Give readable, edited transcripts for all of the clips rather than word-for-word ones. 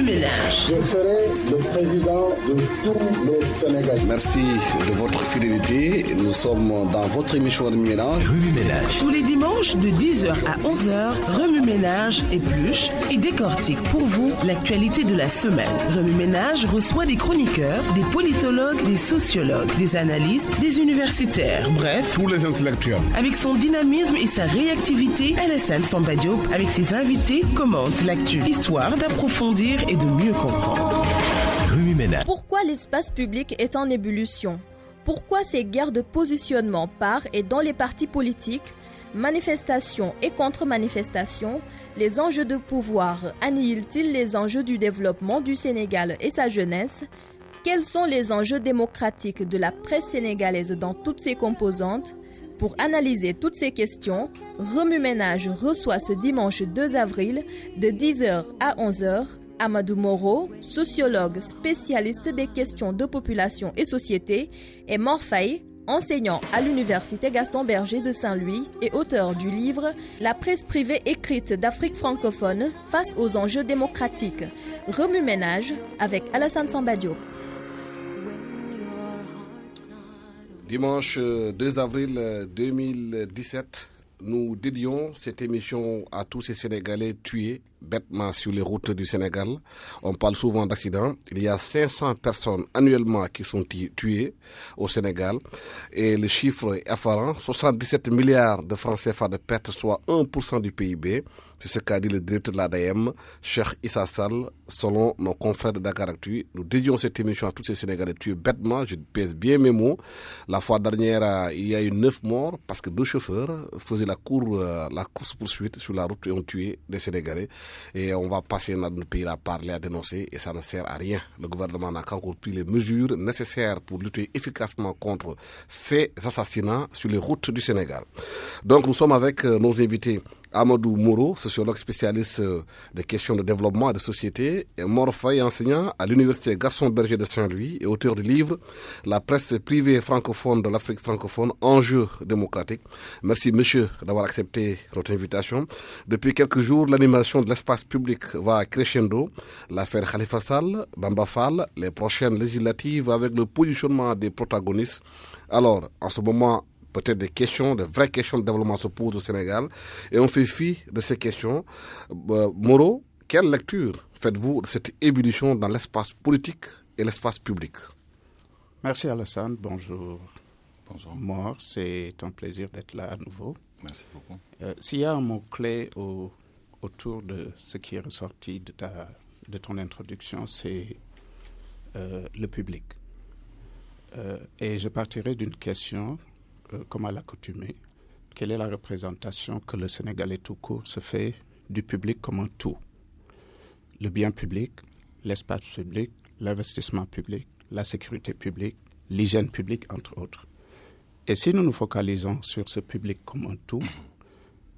Remue-Ménage. Je serai le président de tous les Sénégalais. Merci de votre fidélité. Nous sommes dans votre émission Remue-Ménage. Remue-Ménage. Tous les dimanches de 10h à 11h, Remue-Ménage épluche et décortique pour vous l'actualité de la semaine. Remue-Ménage reçoit des chroniqueurs, des politologues, des sociologues, des analystes, des universitaires, bref, tous les intellectuels. Avec son dynamisme et sa réactivité, Alassane Samba Diop, avec ses invités, commente l'actu, histoire d'approfondir et de mieux comprendre. Remue-Ménage. Pourquoi l'espace public est en ébullition? Pourquoi ces guerres de positionnement par et dans les partis politiques, manifestations et contre-manifestations, les enjeux de pouvoir annihilent-ils les enjeux du développement du Sénégal et sa jeunesse? Quels sont les enjeux démocratiques de la presse sénégalaise dans toutes ses composantes? Pour analyser toutes ces questions, Remue-Ménage reçoit ce dimanche 2 avril de 10h à 11h Amadou Moreau, sociologue spécialiste des questions de population et société, et Mor Faye, enseignant à l'université Gaston Berger de Saint-Louis et auteur du livre « La presse privée écrite d'Afrique francophone face aux enjeux démocratiques ». Remue-Ménage avec Alassane Samba Diop. Dimanche 2 avril 2017, nous dédions cette émission à tous ces Sénégalais tués bêtement sur les routes du Sénégal. On parle souvent d'accidents. Il y a 500 personnes annuellement qui sont tuées au Sénégal. Et le chiffre est effarant, 77 milliards de francs CFA de pertes, soit 1% du PIB. C'est ce qu'a dit le directeur de l'ADM, Cheikh Issa Sall, selon nos confrères de Dakaractu. Nous dédions cette émission à tous ces Sénégalais tués bêtement, je pèse bien mes mots. La fois dernière, il y a eu 9 morts parce que 2 chauffeurs faisaient la course-poursuite sur la route et ont tué des Sénégalais. Et on va passer dans notre pays à parler, à dénoncer, et ça ne sert à rien. Le gouvernement n'a qu'encore pris les mesures nécessaires pour lutter efficacement contre ces assassinats sur les routes du Sénégal. Donc nous sommes avec nos invités. Amadou Moreau, sociologue spécialiste des questions de développement et de société, et Mor Faye, enseignant à l'université Gaston Berger de Saint-Louis et auteur du livre « La presse privée francophone de l'Afrique francophone, enjeux démocratiques ». Merci monsieur d'avoir accepté notre invitation. Depuis quelques jours, l'animation de l'espace public va crescendo. L'affaire Khalifa Sall, Bamba Fall, les prochaines législatives avec le positionnement des protagonistes. Alors, en ce moment, peut-être de vraies questions de développement se posent au Sénégal et on fait fi de ces questions. Moreau, quelle lecture faites-vous de cette ébullition dans l'espace politique et l'espace public? Merci Alassane, bonjour. Bonjour. Mor, c'est un plaisir d'être là à nouveau. Merci beaucoup. S'il y a un mot-clé autour de ce qui est ressorti de ton introduction, c'est le public. Et je partirai d'une question comme à l'accoutumée, quelle est la représentation que le Sénégalais tout court se fait du public comme un tout? Le bien public, l'espace public, l'investissement public, la sécurité publique, l'hygiène publique, entre autres. Et si nous nous focalisons sur ce public comme un tout,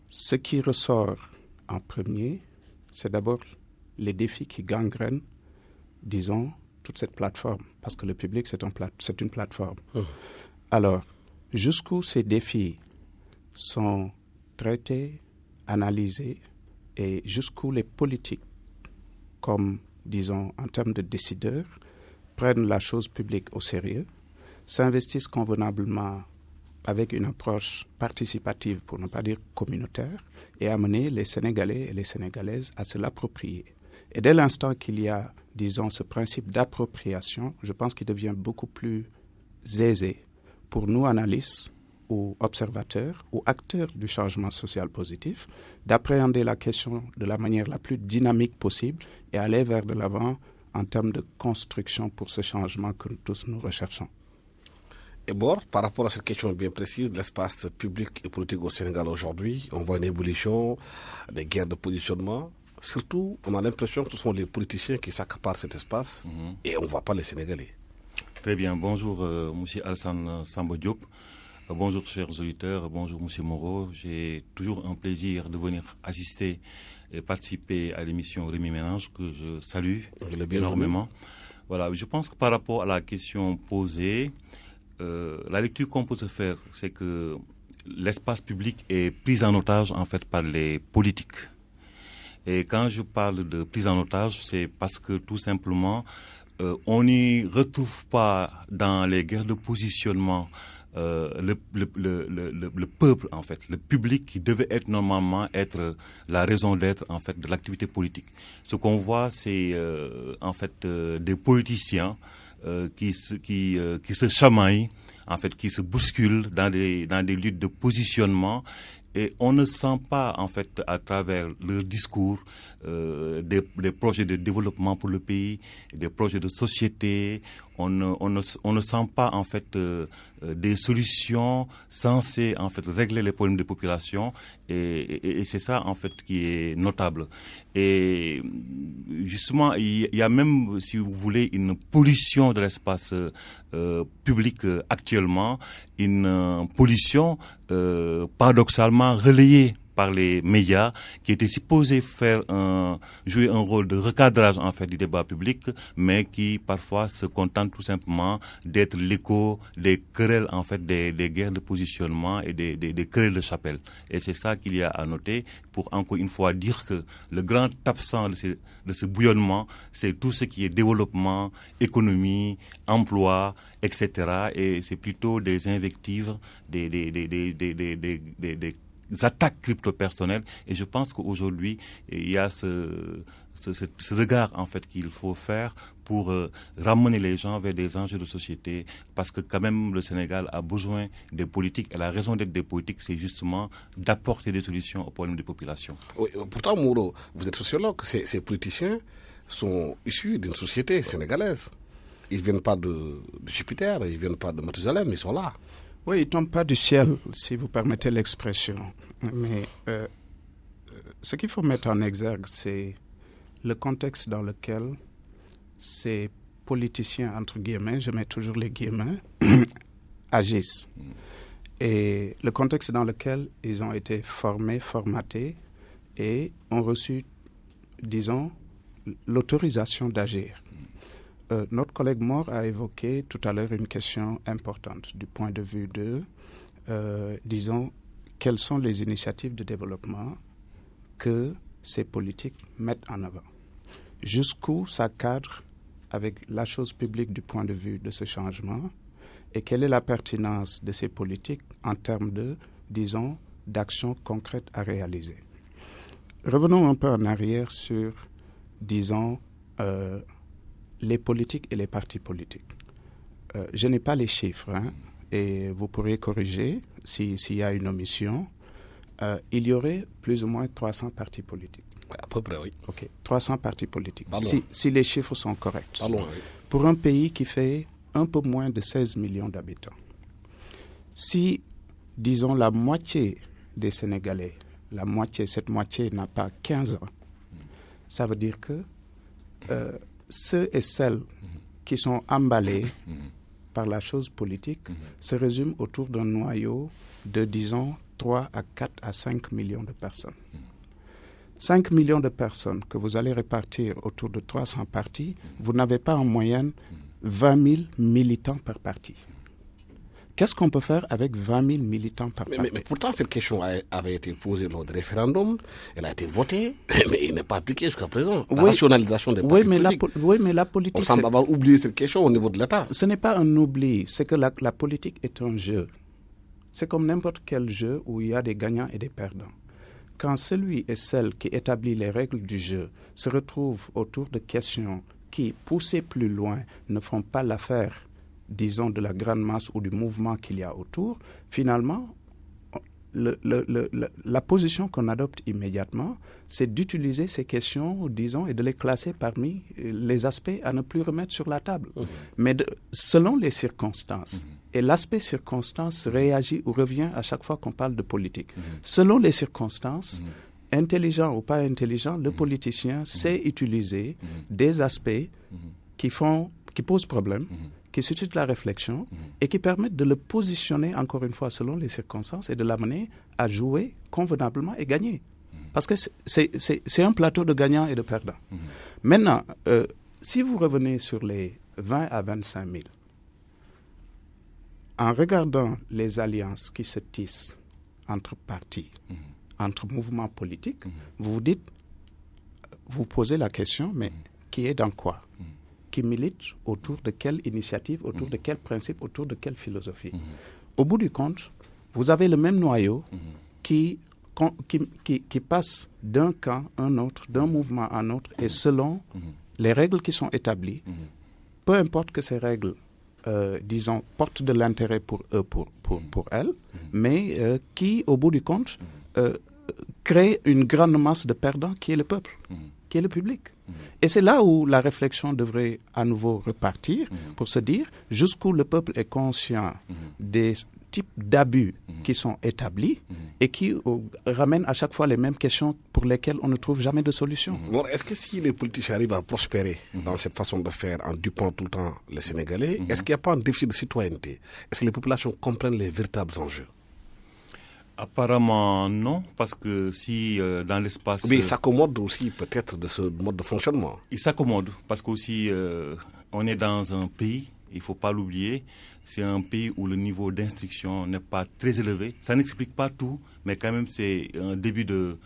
ce qui ressort en premier, c'est d'abord les défis qui gangrènent, disons, toute cette plateforme. Parce que le public, c'est une plateforme. Alors, jusqu'où ces défis sont traités, analysés, et jusqu'où les politiques, comme, disons, en termes de décideurs, prennent la chose publique au sérieux, s'investissent convenablement avec une approche participative, pour ne pas dire communautaire, et amener les Sénégalais et les Sénégalaises à se l'approprier. Et dès l'instant qu'il y a, disons, ce principe d'appropriation, je pense qu'il devient beaucoup plus aisé pour nous, analystes ou observateurs ou acteurs du changement social positif, d'appréhender la question de la manière la plus dynamique possible et aller vers de l'avant en termes de construction pour ce changement que nous tous nous recherchons. Et Bord, par rapport à cette question bien précise de l'espace public et politique au Sénégal aujourd'hui, on voit une ébullition, des guerres de positionnement. Surtout, on a l'impression que ce sont les politiciens qui s'accaparent cet espace et on ne voit pas les Sénégalais. Très bien. Bonjour, M. Alassane Samba Diop. Bonjour, chers auditeurs. Bonjour, M. Moreau. J'ai toujours un plaisir de venir assister et participer à l'émission Remue-Ménage que je salue énormément. Voilà. Je pense que par rapport à la question posée, la lecture qu'on peut se faire, c'est que l'espace public est pris en otage, en fait, par les politiques. Et quand je parle de prise en otage, c'est parce que tout simplement, on n'y retrouve pas dans les guerres de positionnement le peuple, en fait, le public qui devait être normalement être la raison d'être, en fait, de l'activité politique. Ce qu'on voit, c'est en fait des politiciens qui se chamaillent, en fait, qui se bousculent dans des luttes de positionnement. Et on ne sent pas, en fait, à travers leur discours, des projets de développement pour le pays, des projets de société. On ne sent pas, en fait, des solutions censées, en fait, régler les problèmes des populations. Et c'est ça, en fait, qui est notable. Et justement, il y a même, si vous voulez, une pollution de l'espace public actuellement, une pollution paradoxalement relayée par les médias qui étaient supposés jouer un rôle de recadrage, en fait, du débat public, mais qui parfois se contentent tout simplement d'être l'écho des querelles, en fait, des guerres de positionnement et des querelles de chapelle. Et c'est ça qu'il y a à noter pour encore une fois dire que le grand absent de ce bouillonnement, c'est tout ce qui est développement, économie, emploi, etc. Et c'est plutôt des invectives, des attaques crypto-personnelles. Et je pense qu'aujourd'hui, il y a ce regard, en fait, qu'il faut faire pour ramener les gens vers des enjeux de société, parce que quand même le Sénégal a besoin des politiques, et la raison d'être des politiques, c'est justement d'apporter des solutions aux problèmes des populations. Oui, pourtant, Mouro, vous êtes sociologue, ces politiciens sont issus d'une société sénégalaise. Ils ne viennent pas de Jupiter, ils ne viennent pas de Mathusalem, ils sont là. Oui, ils ne tombent pas du ciel, si vous permettez l'expression. Mais ce qu'il faut mettre en exergue, c'est le contexte dans lequel ces politiciens, entre guillemets, je mets toujours les guillemets, agissent. Et le contexte dans lequel ils ont été formés, formatés et ont reçu, disons, l'autorisation d'agir. Notre collègue Mor a évoqué tout à l'heure une question importante du point de vue de, disons, quelles sont les initiatives de développement que ces politiques mettent en avant. Jusqu'où ça cadre avec la chose publique du point de vue de ce changement et quelle est la pertinence de ces politiques en termes de, disons, d'actions concrètes à réaliser. Revenons un peu en arrière sur, disons, les politiques et les partis politiques. Je n'ai pas les chiffres, et vous pourrez corriger s'il y a une omission. Il y aurait plus ou moins 300 partis politiques. À peu près, oui. OK, 300 partis politiques, Pardon. si les chiffres sont corrects. Pardon, oui. Pour un pays qui fait un peu moins de 16 millions d'habitants. Si, disons, la moitié des Sénégalais, cette moitié n'a pas 15 ans, ça veut dire que ceux et celles qui sont emballés par la chose politique se résument autour d'un noyau de, disons, 3 à 4 à 5 millions de personnes. 5 millions de personnes que vous allez répartir autour de 300 partis, vous n'avez pas en moyenne 20 000 militants par parti. Qu'est-ce qu'on peut faire avec 20 000 militants par parti? Mais pourtant, cette question avait été posée lors du référendum, elle a été votée, mais il n'est pas appliqué jusqu'à présent. La rationalisation des partis politiques. Oui, mais la politique... On semble avoir oublié cette question au niveau de l'État. Ce n'est pas un oubli, c'est que la politique est un jeu. C'est comme n'importe quel jeu où il y a des gagnants et des perdants. Quand celui et celle qui établit les règles du jeu se retrouvent autour de questions qui, poussées plus loin, ne font pas l'affaire, disons, de la grande masse ou du mouvement qu'il y a autour, finalement, la position qu'on adopte immédiatement, c'est d'utiliser ces questions, disons, et de les classer parmi les aspects à ne plus remettre sur la table. Mais selon les circonstances, et l'aspect circonstance réagit ou revient à chaque fois qu'on parle de politique. Selon les circonstances, intelligent ou pas intelligent, le politicien sait utiliser des aspects qui posent problème, qui suscitent la réflexion et qui permettent de le positionner, encore une fois, selon les circonstances et de l'amener à jouer convenablement et gagner. Parce que c'est un plateau de gagnants et de perdants. Maintenant, si vous revenez sur les 20 à 25 000, en regardant les alliances qui se tissent entre partis, entre mouvements politiques, vous vous dites, vous posez la question, mais qui est dans quoi? Qui milite autour de quelle initiative, autour de quel principe, autour de quelle philosophie? Au bout du compte, vous avez le même noyau qui passe d'un camp à un autre, d'un mouvement à un autre, et selon les règles qui sont établies, peu importe que ces règles, disons, portent de l'intérêt pour eux, pour elles, mais qui, au bout du compte, crée une grande masse de perdants qui est le peuple, qui est le public. Et c'est là où la réflexion devrait à nouveau repartir pour se dire jusqu'où le peuple est conscient des types d'abus qui sont établis et qui ramènent à chaque fois les mêmes questions pour lesquelles on ne trouve jamais de solution. Bon, est-ce que si les politiciens arrivent à prospérer dans cette façon de faire en dupant tout le temps les Sénégalais, est-ce qu'il n'y a pas un déficit de citoyenneté? Est-ce que les populations comprennent les véritables enjeux? Apparemment non, parce que si dans l'espace... Mais ils s'accommodent aussi peut-être de ce mode de fonctionnement. Ils s'accommodent, parce qu'aussi on est dans un pays, il ne faut pas l'oublier, c'est un pays où le niveau d'instruction n'est pas très élevé. Ça n'explique pas tout, mais quand même c'est un début de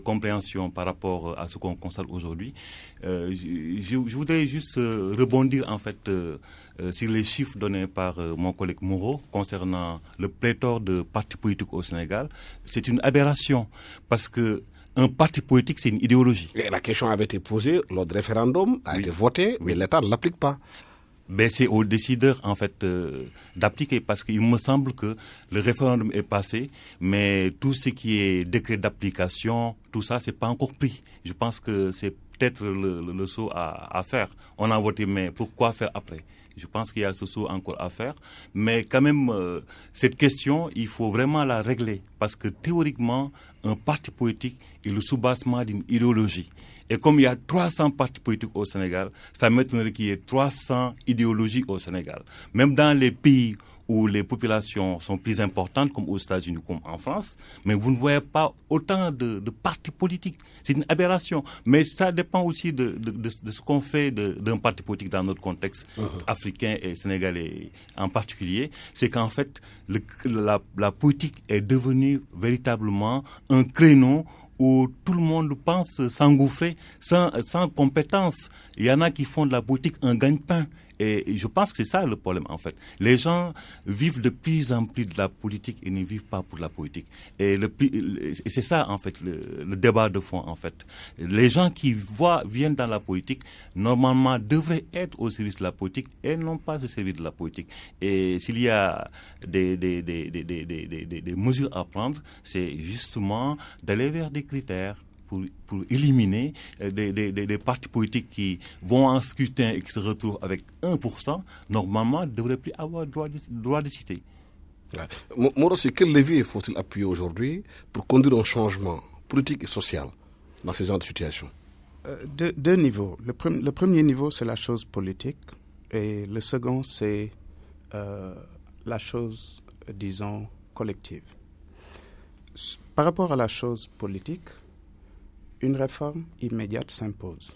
compréhension par rapport à ce qu'on constate aujourd'hui. Je voudrais juste rebondir en fait sur les chiffres donnés par mon collègue Moreau concernant le pléthore de partis politiques au Sénégal. C'est une aberration parce que un parti politique, c'est une idéologie. Et la question avait été posée, lors du référendum a été voté, mais l'État ne l'applique pas. Ben, c'est aux décideurs en fait d'appliquer, parce qu'il me semble que le référendum est passé, mais tout ce qui est décret d'application, tout ça, c'est pas encore pris. Je pense que c'est peut-être le saut à faire. On a voté, mais pourquoi faire après? Je pense qu'il y a ce saut encore à faire. Mais quand même, cette question, il faut vraiment la régler, parce que théoriquement, un parti politique est le soubassement d'une idéologie. Et comme il y a 300 partis politiques au Sénégal, ça m'étonnerait qu'il y ait 300 idéologies au Sénégal. Même dans les pays où les populations sont plus importantes, comme aux États-Unis, comme en France, mais vous ne voyez pas autant de partis politiques. C'est une aberration. Mais ça dépend aussi de ce qu'on fait d'un parti politique dans notre contexte africain et sénégalais en particulier. C'est qu'en fait, la politique est devenue véritablement un créneau où tout le monde pense s'engouffrer sans compétence. Il y en a qui font de la politique un gagne-pain. Et je pense que c'est ça le problème en fait. Les gens vivent de plus en plus de la politique et ne vivent pas pour la politique. Et c'est ça en fait le débat de fond en fait. Les gens qui viennent dans la politique, normalement devraient être au service de la politique et non pas au service de la politique. Et s'il y a des mesures à prendre, c'est justement d'aller vers des critères pour éliminer des partis politiques qui vont en scrutin et qui se retrouvent avec 1%, normalement, ne devraient plus avoir droit de citer. Moro, c'est quel levier faut-il appuyer aujourd'hui pour conduire un changement politique et social dans ce genre de situation? Deux niveaux. Le premier niveau, c'est la chose politique, et le second, c'est la chose, disons, collective. Par rapport à la chose politique, une réforme immédiate s'impose.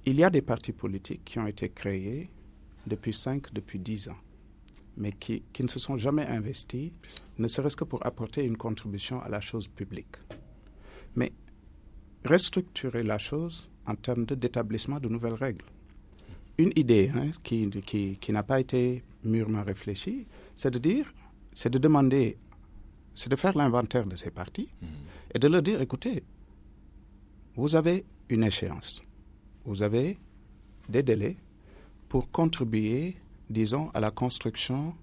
Il y a des partis politiques qui ont été créés depuis 10 ans, mais qui ne se sont jamais investis, ne serait-ce que pour apporter une contribution à la chose publique. Mais restructurer la chose en termes d'établissement de nouvelles règles. Une idée qui n'a pas été mûrement réfléchie, c'est de demander, c'est de faire l'inventaire de ces partis et de leur dire, écoutez, vous avez une échéance, vous avez des délais pour contribuer, disons, à la construction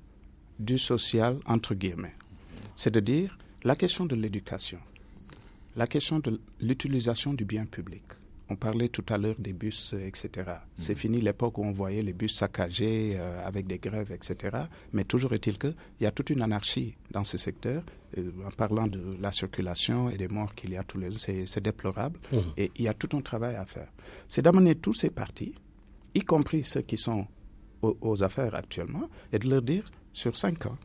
du social, entre guillemets. C'est de dire la question de l'éducation, la question de l'utilisation du bien public. On parlait tout à l'heure des bus, etc. C'est fini l'époque où on voyait les bus saccagés avec des grèves, etc. Mais toujours est-il qu'il y a toute une anarchie dans ce secteur. En parlant de la circulation et des morts qu'il y a tous les jours, c'est déplorable. Et il y a tout un travail à faire. C'est d'amener tous ces partis, y compris ceux qui sont aux affaires actuellement, et de leur dire, sur 5 ans,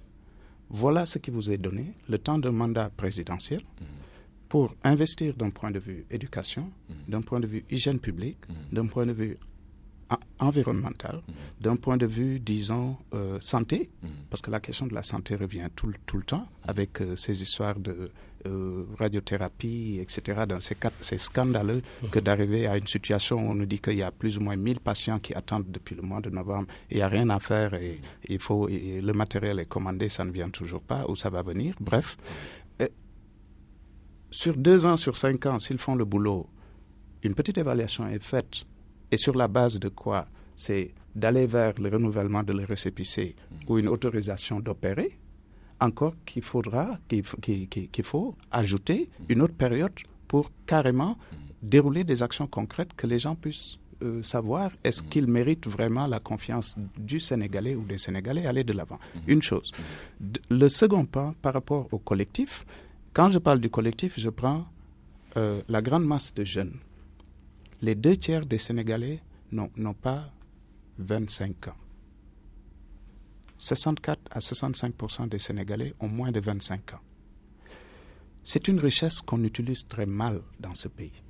voilà ce qui vous est donné, le temps d'un mandat présidentiel, pour investir d'un point de vue éducation, d'un point de vue hygiène publique, d'un point de vue environnemental, d'un point de vue, disons, santé, parce que la question de la santé revient tout le temps avec ces histoires radiothérapie, etc. C'est scandaleux que d'arriver à une situation où on nous dit qu'il y a plus ou moins 1000 patients qui attendent depuis le mois de novembre et il n'y a rien à faire et le matériel est commandé, ça ne vient toujours pas, ou ça va venir. Bref, sur 2 ans, sur 5 ans, s'ils font le boulot, une petite évaluation est faite. Et sur la base de quoi? C'est d'aller vers le renouvellement de leur récépissé ou une autorisation d'opérer. Encore qu'il faut ajouter une autre période pour carrément dérouler des actions concrètes que les gens puissent savoir est-ce qu'ils méritent vraiment la confiance du Sénégalais ou des Sénégalais, aller de l'avant. Une chose. Le second point, par rapport au collectif, quand je parle du collectif, je prends la grande masse de jeunes. Les 2/3 des Sénégalais n'ont pas 25 ans. 64 à 65% des Sénégalais ont moins de 25 ans. C'est une richesse qu'on utilise très mal dans ce pays.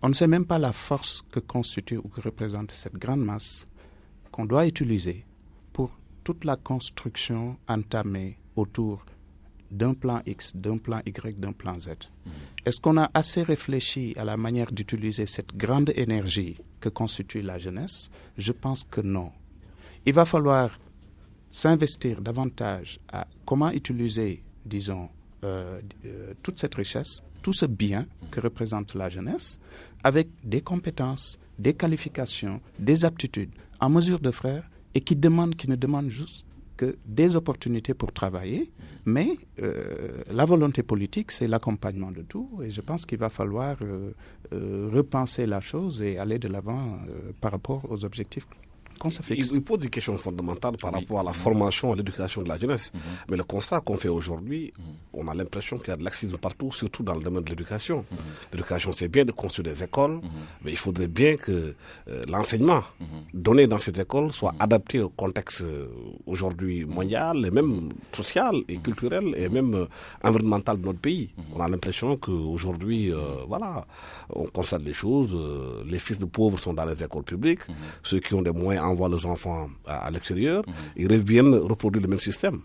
On ne sait même pas la force que constitue ou que représente cette grande masse qu'on doit utiliser pour toute la construction entamée autour d'un plan X, d'un plan Y, d'un plan Z. Est-ce qu'on a assez réfléchi à la manière d'utiliser cette grande énergie que constitue la jeunesse? Je pense que non. Il va falloir s'investir davantage à comment utiliser, disons, toute cette richesse, tout ce bien que représente la jeunesse, avec des compétences, des qualifications, des aptitudes en mesure de faire et qui ne demandent juste que des opportunités pour travailler, mais la volonté politique, c'est l'accompagnement de tout, et je pense qu'il va falloir repenser la chose et aller de l'avant par rapport aux objectifs qu'on se fixe. Il pose des questions fondamentales par rapport à la formation, à l'éducation de la jeunesse. Mais le constat qu'on fait aujourd'hui, on a l'impression qu'il y a de laxisme partout, surtout dans le domaine de l'éducation. L'éducation, c'est bien de construire des écoles, mais il faudrait bien que l'enseignement donné dans ces écoles soit adapté au contexte aujourd'hui mondial, et même social et culturel, et même environnemental de notre pays. On a l'impression qu'aujourd'hui, on constate les choses. Les fils de pauvres sont dans les écoles publiques. Ceux qui ont des moyens envoient leurs enfants à l'extérieur, ils reviennent reproduire le même système.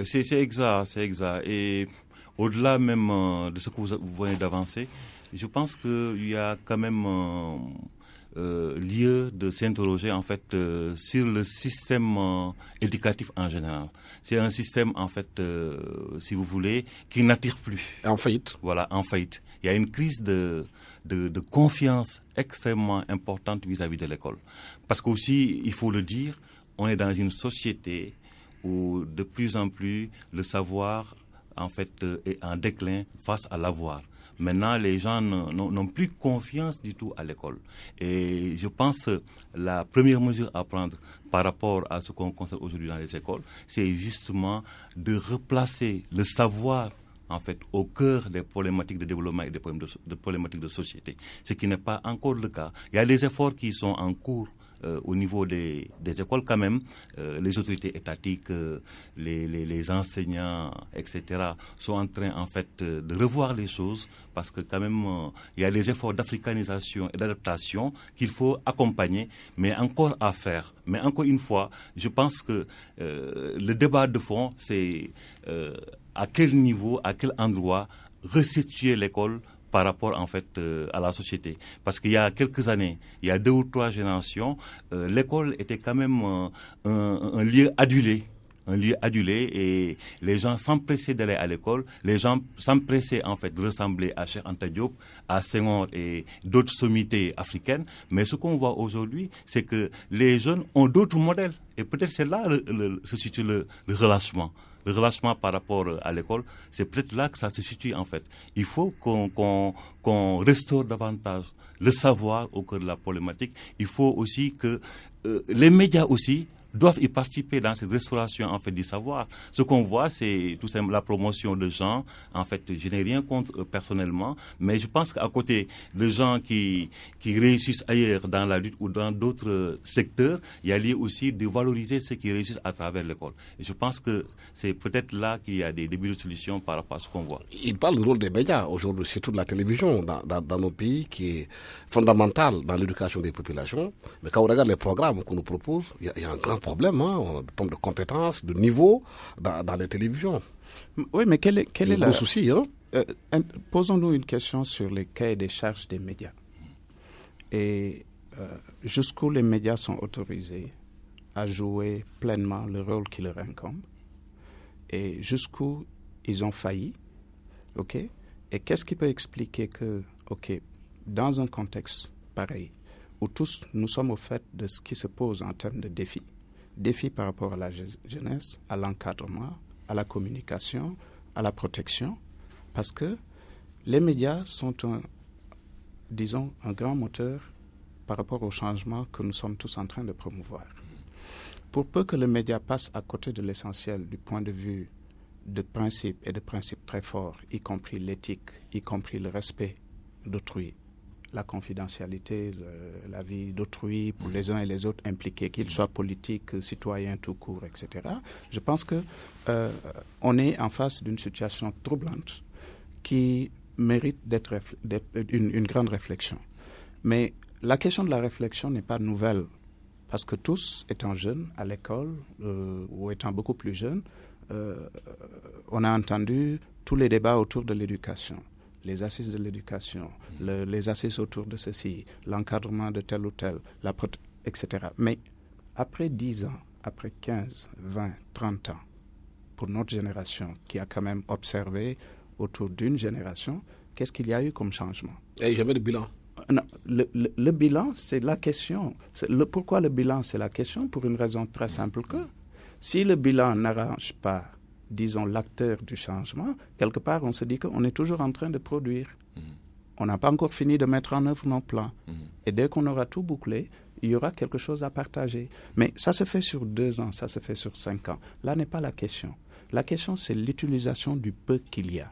C'est exact. Et au-delà même de ce que vous venez d'avancer, je pense qu'il y a quand même lieu de s'interroger en fait sur le système éducatif en général. C'est un système en fait, si vous voulez, qui n'attire plus. En faillite. Voilà, en faillite. Il y a une crise de confiance extrêmement importante vis-à-vis de l'école. Parce qu'aussi, il faut le dire, on est dans une société où de plus en plus le savoir en fait est en déclin face à l'avoir. Maintenant, les gens n'ont plus confiance du tout à l'école. Et je pense que la première mesure à prendre par rapport à ce qu'on constate aujourd'hui dans les écoles, c'est justement de replacer le savoir en fait, au cœur des problématiques de développement et des problématiques de société. Ce qui n'est pas encore le cas. Il y a des efforts qui sont en cours au niveau des écoles quand même. Les autorités étatiques, les enseignants, etc. sont en train en fait de revoir les choses parce que quand même il y a des efforts d'africanisation et d'adaptation qu'il faut accompagner, mais encore à faire. Mais encore une fois, je pense que le débat de fond, c'est à quel niveau, à quel endroit restituer l'école par rapport en fait à la société. Parce qu'il y a quelques années, il y a 2 ou 3 générations, l'école était quand même un lieu adulé. Un lieu adulé et les gens s'empressaient d'aller à l'école, les gens s'empressaient en fait de ressembler à Cheikh Anta Diop, à Senghor et d'autres sommités africaines. Mais ce qu'on voit aujourd'hui, c'est que les jeunes ont d'autres modèles. Et peut-être c'est là se situe le relâchement. Le relâchement par rapport à l'école, c'est peut-être là que ça se situe en fait. Il faut qu'on restaure davantage le savoir au cœur de la problématique. Il faut aussi que les médias aussi doivent y participer dans cette restauration en fait du savoir. Ce qu'on voit, c'est tout simplement la promotion de gens. En fait, je n'ai rien contre personnellement, mais je pense qu'à côté de gens qui réussissent ailleurs dans la lutte ou dans d'autres secteurs, il y a lieu aussi de valoriser ceux qui réussissent à travers l'école. Et je pense que c'est peut-être là qu'il y a des débuts de solutions par rapport à ce qu'on voit. Il parle du rôle des médias aujourd'hui, surtout de la télévision dans nos pays, qui est fondamental dans l'éducation des populations. Mais quand on regarde les programmes qu'on nous propose, il y a un grand problème, on a des problèmes de compétences, de niveau dans les télévisions. Oui, mais quel est le souci, posons-nous une question sur les cahiers des charges des médias. Et jusqu'où les médias sont autorisés à jouer pleinement le rôle qui leur incombe et jusqu'où ils ont failli, ok? Et qu'est-ce qui peut expliquer que, ok, dans un contexte pareil, où tous nous sommes au fait de ce qui se pose en termes de défis par rapport à la jeunesse, à l'encadrement, à la communication, à la protection, parce que les médias sont un grand moteur par rapport au changement que nous sommes tous en train de promouvoir. Pour peu que le média passe à côté de l'essentiel du point de vue de principes et de principes très forts, y compris l'éthique, y compris le respect d'autrui, la confidentialité, la vie d'autrui pour les uns et les autres impliqués, qu'ils soient politiques, citoyens tout court, etc. Je pense que on est en face d'une situation troublante qui mérite d'être une grande réflexion. Mais la question de la réflexion n'est pas nouvelle, parce que tous, étant jeunes à l'école ou étant beaucoup plus jeunes, on a entendu tous les débats autour de l'éducation, les assises de l'éducation, les assises autour de ceci, l'encadrement de tel ou tel, etc. Mais après 10 ans, après 15, 20, 30 ans, pour notre génération qui a quand même observé autour d'une génération, qu'est-ce qu'il y a eu comme changement? Et jamais de bilan. Non, le bilan, c'est la question. Pourquoi le bilan, c'est la question? Pour une raison très simple que si le bilan n'arrange pas, disons, l'acteur du changement, quelque part, on se dit qu'on est toujours en train de produire. On n'a pas encore fini de mettre en œuvre nos plans. Et dès qu'on aura tout bouclé, il y aura quelque chose à partager. Mais ça se fait sur 2 ans, ça se fait sur 5 ans. Là n'est pas la question. La question, c'est l'utilisation du peu qu'il y a.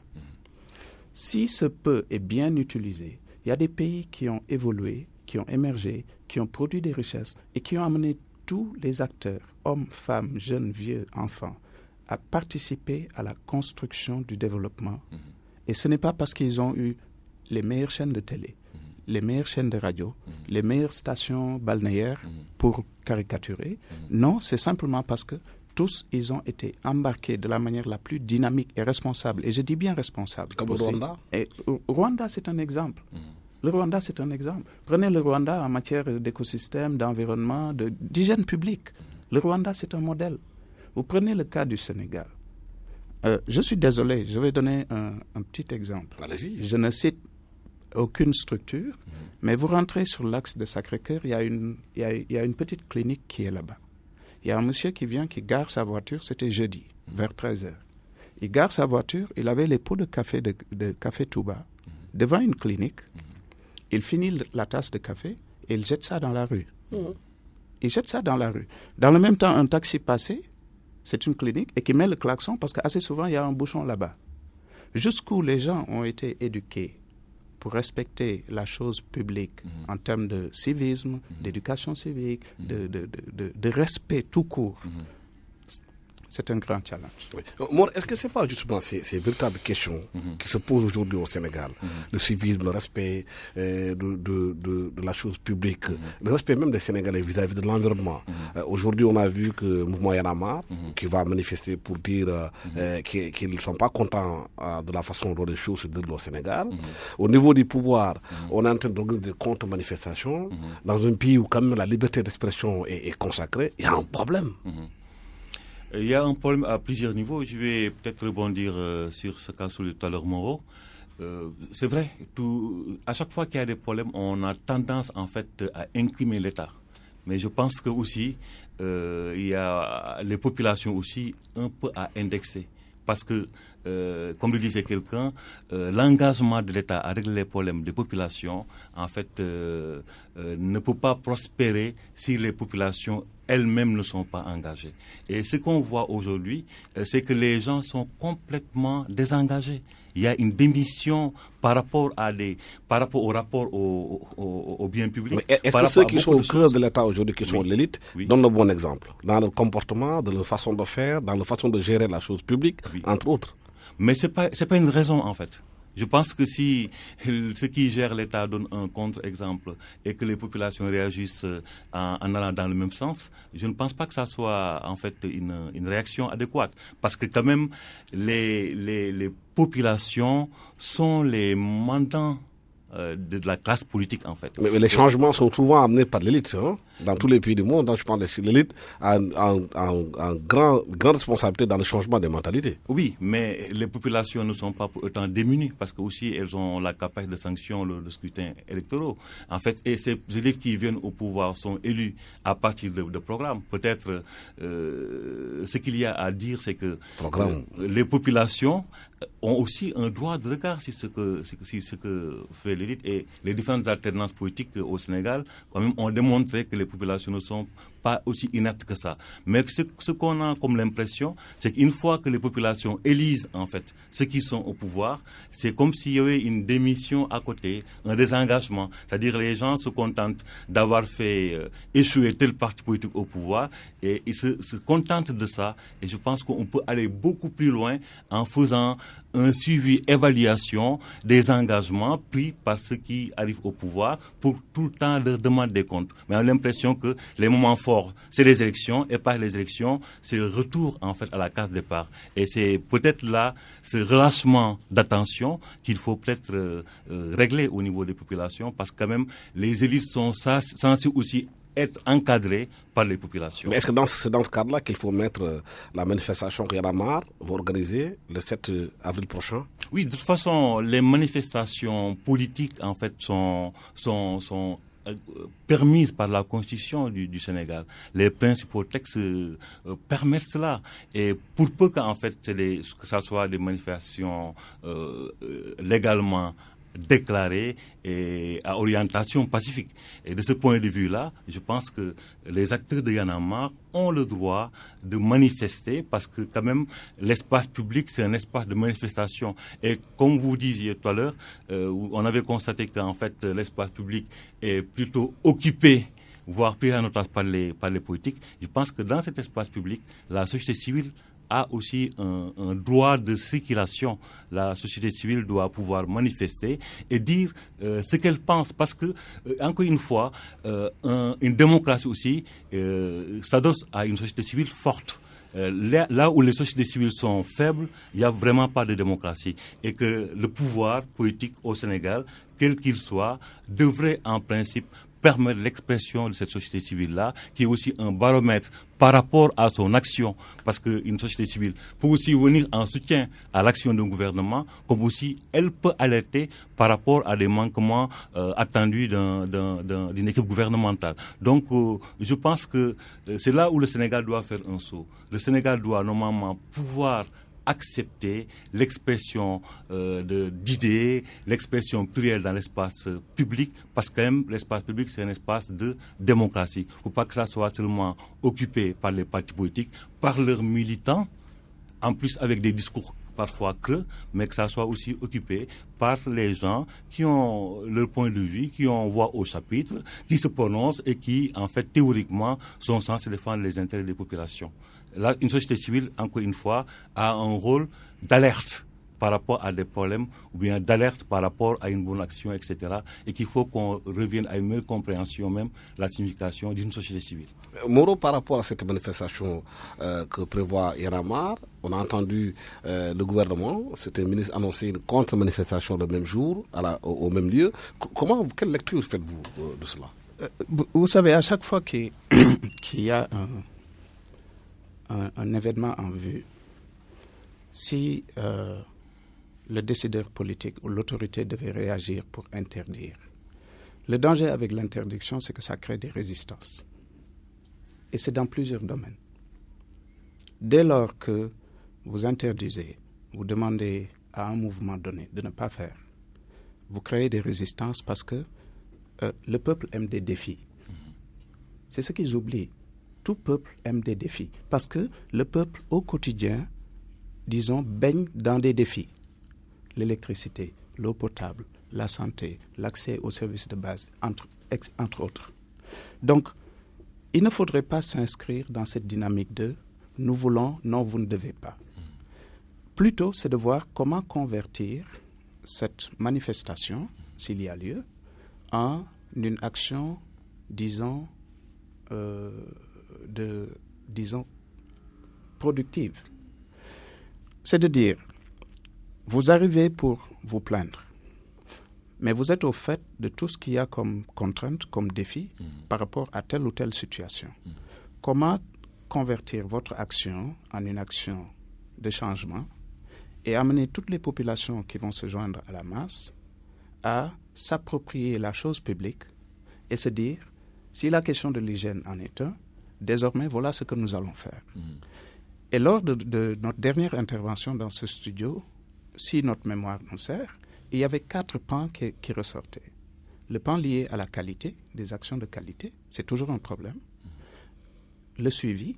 Si ce peu est bien utilisé, il y a des pays qui ont évolué, qui ont émergé, qui ont produit des richesses et qui ont amené tous les acteurs, hommes, femmes, jeunes, vieux, enfants, à participer à la construction du développement. Et ce n'est pas parce qu'ils ont eu les meilleures chaînes de télé, les meilleures chaînes de radio, les meilleures stations balnéaires pour caricaturer. Non, c'est simplement parce que tous, ils ont été embarqués de la manière la plus dynamique et responsable. Et je dis bien responsable. Comme aussi. Rwanda. Et Rwanda, c'est un exemple. Le Rwanda, c'est un exemple. Prenez le Rwanda en matière d'écosystème, d'environnement, d'hygiène publique. Le Rwanda, c'est un modèle. Vous prenez le cas du Sénégal. Je suis désolé, je vais donner un petit exemple. Allez-y. Je ne cite aucune structure, mais vous rentrez sur l'axe de Sacré-Cœur, il y a une petite clinique qui est là-bas. Il y a un monsieur qui vient, qui gare sa voiture, c'était jeudi, vers 13h. Il gare sa voiture, il avait les pots de café de café Touba devant une clinique. Il finit la tasse de café et il jette ça dans la rue. Il jette ça dans la rue. Dans le même temps, un taxi passé, c'est une clinique, et qui met le klaxon parce qu'assez souvent, il y a un bouchon là-bas. Jusqu'où les gens ont été éduqués pour respecter la chose publique en termes de civisme, d'éducation civique, de respect tout court. C'est un grand challenge. Oui. Moi, est-ce que ce n'est pas justement ces véritables questions qui se posent aujourd'hui au Sénégal? Le civisme, le respect de la chose publique, le respect même des Sénégalais vis-à-vis de l'environnement. Aujourd'hui, on a vu que le mouvement Y en a marre, qui va manifester pour dire qu'ils ne sont pas contents de la façon dont les choses se déroulent au Sénégal. Au niveau du pouvoir, on est en train d'organiser des contre-manifestations. Dans un pays où quand même la liberté d'expression est consacrée, il y a un problème. Il y a un problème à plusieurs niveaux. Je vais peut-être rebondir sur ce qu'a soulevé tout à l'heure Moreau. C'est vrai, à chaque fois qu'il y a des problèmes, on a tendance en fait à incrimer l'État. Mais je pense que aussi, il y a les populations aussi un peu à indexer. Parce que, comme le disait quelqu'un, l'engagement de l'État à régler les problèmes des populations, en fait, ne peut pas prospérer si les populations elles-mêmes ne sont pas engagées. Et ce qu'on voit aujourd'hui, c'est que les gens sont complètement désengagés. Il y a une démission par rapport au rapport au bien public. Mais est-ce que ceux qui sont au cœur de l'État aujourd'hui, qui sont l'élite, donnent le bon exemple dans leur comportement, dans leur façon de faire, dans leur façon de gérer la chose publique, entre autres? Mais c'est pas une raison en fait. Je pense que si ceux qui gèrent l'État donnent un contre-exemple et que les populations réagissent en allant dans le même sens, je ne pense pas que ça soit en fait une réaction adéquate. Parce que quand même, les populations sont les mandants de la classe politique en fait. Mais les changements sont souvent amenés par l'élite, hein? Dans tous les pays du monde. Je pense que l'élite a une grande responsabilité dans le changement des mentalités. Oui, mais les populations ne sont pas pour autant démunies parce que aussi elles ont la capacité de sanction lors de scrutins électoraux. En fait, et ces élites qui viennent au pouvoir sont élus à partir de programmes. Peut-être ce qu'il y a à dire, c'est que les populations ont aussi un droit de regard sur ce que fait l'élite, et les différentes alternances politiques au Sénégal quand même ont démontré que les populations ne sont pas aussi inertes que ça. Mais ce qu'on a comme l'impression, c'est qu'une fois que les populations élisent en fait ceux qui sont au pouvoir, c'est comme s'il y avait une démission à côté, un désengagement. C'est-à-dire les gens se contentent d'avoir fait échouer tel parti politique au pouvoir et ils se contentent de ça. Et je pense qu'on peut aller beaucoup plus loin en faisant un suivi, évaluation des engagements pris par ceux qui arrivent au pouvoir pour tout le temps leur demander des comptes. Mais on a l'impression que les moments forts, c'est les élections, et par les élections, c'est le retour en fait à la case départ. Et c'est peut-être là ce relâchement d'attention qu'il faut peut-être régler au niveau des populations, parce que quand même les élites sont censées aussi être encadrées par les populations. Mais est-ce que c'est dans ce cadre-là qu'il faut mettre la manifestation qu'Y en a marre va organiser le 7 avril prochain? Oui, de toute façon, les manifestations politiques en fait sont permises par la Constitution du Sénégal. Les principaux textes permettent cela. Et pour peu qu'en fait que ça soit des manifestations légalement déclarées et à orientation pacifique. Et de ce point de vue-là, je pense que les acteurs de Y en a marre ont le droit de manifester, parce que quand même l'espace public, c'est un espace de manifestation. Et comme vous disiez tout à l'heure, on avait constaté qu'en fait l'espace public est plutôt occupé, voire pris en otage par les politiques. Je pense que dans cet espace public, la société civile a aussi un droit de circulation. La société civile doit pouvoir manifester et dire ce qu'elle pense, parce que, encore une fois, une démocratie aussi s'adosse à une société civile forte. Là où les sociétés civiles sont faibles, il n'y a vraiment pas de démocratie. Et que le pouvoir politique au Sénégal, quel qu'il soit, devrait en principe permettre l'expression de cette société civile-là, qui est aussi un baromètre par rapport à son action, parce qu'une société civile peut aussi venir en soutien à l'action d'un gouvernement, comme aussi elle peut alerter par rapport à des manquements attendus d'une équipe gouvernementale. Donc, je pense que c'est là où le Sénégal doit faire un saut. Le Sénégal doit normalement pouvoir accepter l'expression d'idées, l'expression plurielle dans l'espace public, parce que quand même l'espace public c'est un espace de démocratie. Il ne faut pas que ça soit seulement occupé par les partis politiques, par leurs militants, en plus avec des discours parfois creux, mais que ça soit aussi occupé par les gens qui ont leur point de vue, qui ont voix au chapitre, qui se prononcent et qui, en fait, théoriquement, sont censés défendre les intérêts des populations. Là, une société civile, encore une fois, a un rôle d'alerte par rapport à des problèmes, ou bien d'alerte par rapport à une bonne action, etc. Et qu'il faut qu'on revienne à une meilleure compréhension même de la signification d'une société civile. Moreau, par rapport à cette manifestation que prévoit Y en a marre, on a entendu le gouvernement, c'était le ministre, annoncer une contre-manifestation le même jour, au même lieu. Quelle lecture faites-vous de cela? Vous savez, à chaque fois qu'il y a un événement en vue, si le décideur politique ou l'autorité devait réagir pour interdire, le danger avec l'interdiction, c'est que ça crée des résistances. Et c'est dans plusieurs domaines. Dès lors que vous interdisez, vous demandez à un mouvement donné de ne pas faire, vous créez des résistances parce que le peuple aime des défis. C'est ce qu'ils oublient. Tout peuple aime des défis. Parce que le peuple, au quotidien, disons, baigne dans des défis. L'électricité, l'eau potable, la santé, l'accès aux services de base, entre autres. Donc, il ne faudrait pas s'inscrire dans cette dynamique de « nous voulons, non, vous ne devez pas ». Plutôt, c'est de voir comment convertir cette manifestation, s'il y a lieu, en une action, disons, productive. C'est de dire, vous arrivez pour vous plaindre, mais vous êtes au fait de tout ce qu'il y a comme contrainte, comme défi par rapport à telle ou telle situation. Comment convertir votre action en une action de changement et amener toutes les populations qui vont se joindre à la masse à s'approprier la chose publique et se dire, si la question de l'hygiène en est un, désormais, voilà ce que nous allons faire. Et lors de notre dernière intervention dans ce studio, si notre mémoire nous sert, il y avait 4 pans qui ressortaient. Le pan lié à la qualité, des actions de qualité, c'est toujours un problème. Le suivi,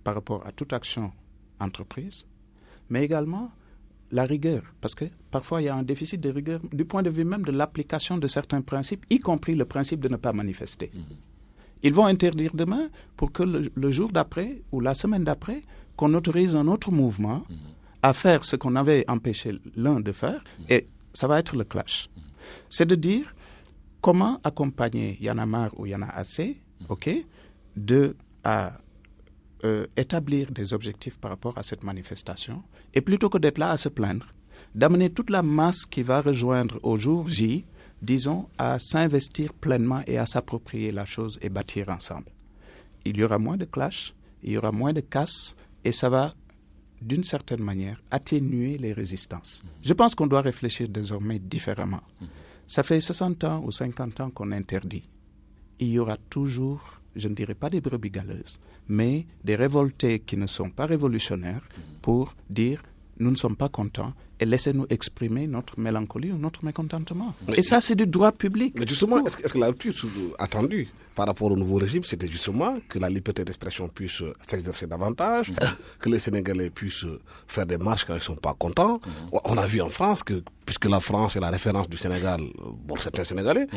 par rapport à toute action entreprise, mais également la rigueur, parce que parfois il y a un déficit de rigueur du point de vue même de l'application de certains principes, y compris le principe de ne pas manifester. Ils vont interdire demain pour que le jour d'après ou la semaine d'après, qu'on autorise un autre mouvement à faire ce qu'on avait empêché l'un de faire, et ça va être le clash. C'est de dire comment accompagner Y en a marre ou Y en a assez, à établir des objectifs par rapport à cette manifestation, et plutôt que d'être là à se plaindre, d'amener toute la masse qui va rejoindre au jour J, disons, à s'investir pleinement et à s'approprier la chose et bâtir ensemble. Il y aura moins de clash, il y aura moins de casse, et ça va, d'une certaine manière, atténuer les résistances. Je pense qu'on doit réfléchir désormais différemment. Ça fait 60 ans ou 50 ans qu'on interdit. Il y aura toujours, je ne dirais pas des brebis galeuses, mais des révoltés qui ne sont pas révolutionnaires pour dire nous ne sommes pas contents et laissez-nous exprimer notre mélancolie ou notre mécontentement. Et ça, c'est du droit public. Mais justement, est-ce que la rupture attendue par rapport au nouveau régime, c'était justement que la liberté d'expression puisse s'exercer davantage, que les Sénégalais puissent faire des marches quand ils ne sont pas contents. On a vu en France que, puisque la France est la référence du Sénégal, pour certains Sénégalais,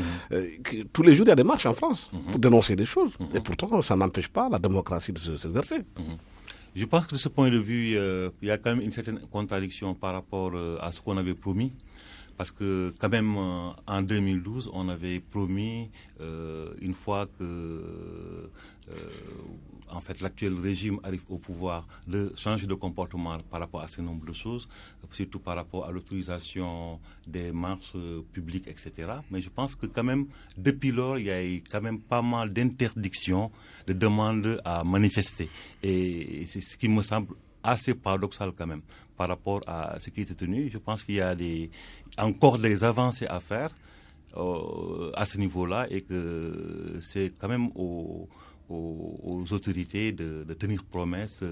que tous les jours il y a des marches en France pour dénoncer des choses. Et pourtant, ça n'empêche pas la démocratie de s'exercer. Je pense que de ce point de vue, il y a quand même une certaine contradiction par rapport à ce qu'on avait promis. Parce que quand même, en 2012, on avait promis, une fois que en fait, l'actuel régime arrive au pouvoir, de changer de comportement par rapport à un certain nombre de choses, surtout par rapport à l'autorisation des marches publiques, etc. Mais je pense que quand même, depuis lors, il y a eu quand même pas mal d'interdictions, de demandes à manifester. Et c'est ce qui me semble assez paradoxal quand même par rapport à ce qui était tenu. Je pense qu'il y a encore des avancées à faire à ce niveau-là et que c'est quand même aux autorités de tenir promesse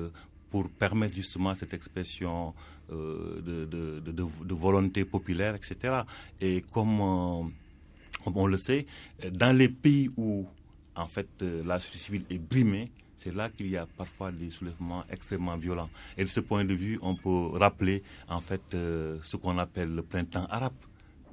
pour permettre justement cette expression de volonté populaire, etc. Et comme on le sait, dans les pays où en fait la société civile est brimée, c'est là qu'il y a parfois des soulèvements extrêmement violents. Et de ce point de vue, on peut rappeler en fait ce qu'on appelle le printemps arabe.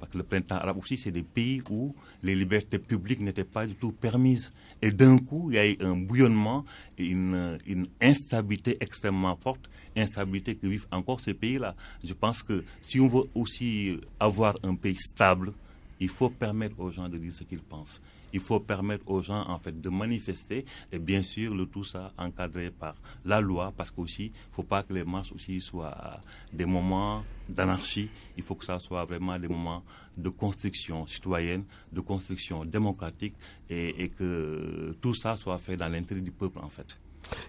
Parce que le printemps arabe aussi, c'est des pays où les libertés publiques n'étaient pas du tout permises. Et d'un coup, il y a eu un bouillonnement et une instabilité extrêmement forte, instabilité que vivent encore ces pays-là. Je pense que si on veut aussi avoir un pays stable, il faut permettre aux gens de dire ce qu'ils pensent. Il faut permettre aux gens, en fait, de manifester. Et bien sûr, le tout ça encadré par la loi, parce qu'aussi, il ne faut pas que les marches aussi soient des moments d'anarchie. Il faut que ça soit vraiment des moments de construction citoyenne, de construction démocratique, et que tout ça soit fait dans l'intérêt du peuple, en fait.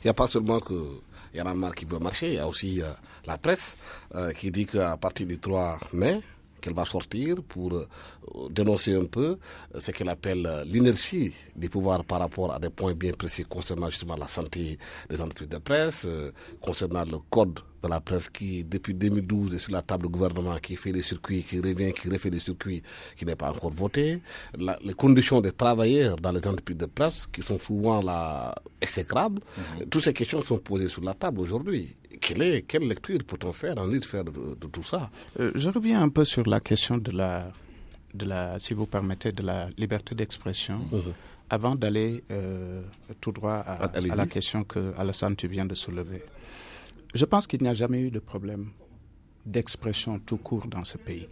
Il n'y a pas seulement que Y en a marre qui veut marcher, il y a aussi la presse qui dit qu'à partir du 3 mai, qu'elle va sortir pour dénoncer un peu ce qu'elle appelle l'inertie du pouvoir par rapport à des points bien précis concernant justement la santé des entreprises de presse, concernant le code de la presse qui, depuis 2012, est sur la table du gouvernement, qui fait les circuits, qui revient, qui refait les circuits, qui n'est pas encore voté. Les conditions des travailleurs dans les entreprises de presse, qui sont souvent là exécrables. Toutes ces questions sont posées sur la table aujourd'hui. Quelle lecture peut-on faire, en lieu de faire de tout ça? Je reviens un peu sur la question de la, si vous permettez, de la liberté d'expression, avant d'aller tout droit à la question que Alassane, tu viens de soulever. Je pense qu'il n'y a jamais eu de problème d'expression tout court dans ce pays.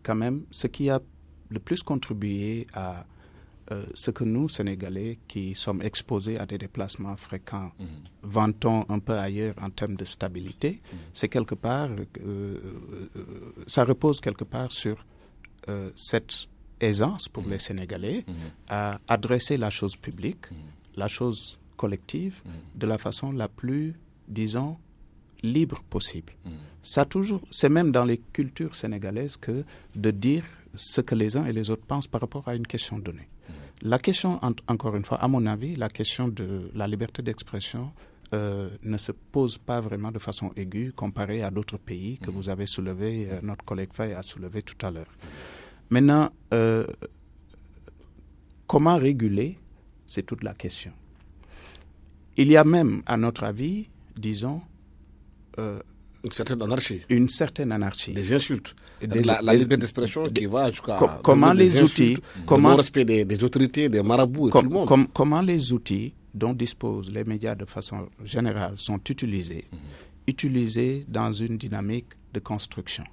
Quand même, ce qui a le plus contribué à ce que nous, Sénégalais, qui sommes exposés à des déplacements fréquents, vantons un peu ailleurs en termes de stabilité, c'est quelque part, ça repose quelque part sur cette aisance pour les Sénégalais à adresser la chose publique, la chose collective, de la façon la plus, disons, libre possible. Ça toujours, c'est même dans les cultures sénégalaises que de dire ce que les uns et les autres pensent par rapport à une question donnée. La question, encore une fois, à mon avis, la question de la liberté d'expression ne se pose pas vraiment de façon aiguë comparée à d'autres pays que vous avez soulevé, notre collègue Faye a soulevé tout à l'heure. Maintenant, comment réguler, c'est toute la question. Il y a même, à notre avis, disons, une certaine anarchie. Une certaine anarchie. Des insultes. La liberté d'expression qui va jusqu'à... Comment les outils... Comment le respect des autorités, des marabouts et tout le monde. Comment les outils dont disposent les médias de façon générale sont utilisés dans une dynamique de construction.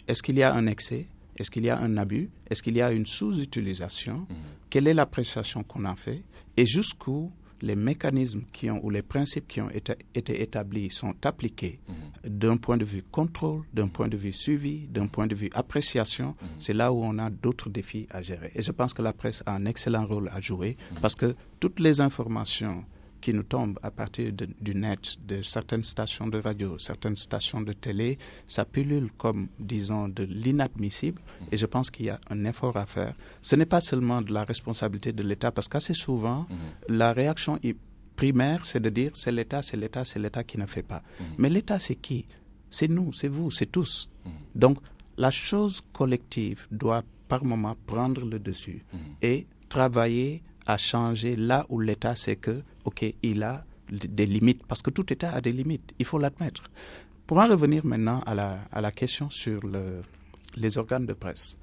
Est-ce qu'il y a un excès? Est-ce qu'il y a un abus? Est-ce qu'il y a une sous-utilisation? Quelle est l'appréciation qu'on en fait? Et jusqu'où les mécanismes ou les principes qui ont été établis sont appliqués d'un point de vue contrôle, d'un point de vue suivi, d'un point de vue appréciation, c'est là où on a d'autres défis à gérer. Et je pense que la presse a un excellent rôle à jouer parce que toutes les informations qui nous tombent à partir du net, de certaines stations de radio, certaines stations de télé, ça pullule comme, disons, de l'inadmissible. Et je pense qu'il y a un effort à faire. Ce n'est pas seulement de la responsabilité de l'État, parce qu'assez souvent, la réaction primaire, c'est de dire c'est l'État qui ne fait pas. Mais l'État, c'est qui? C'est nous, c'est vous, c'est tous. Donc, la chose collective doit par moment prendre le dessus et travailler à changer là où l'État sait que, OK, il a des limites, parce que tout État a des limites, il faut l'admettre. Pour en revenir maintenant à la question sur les organes de presse,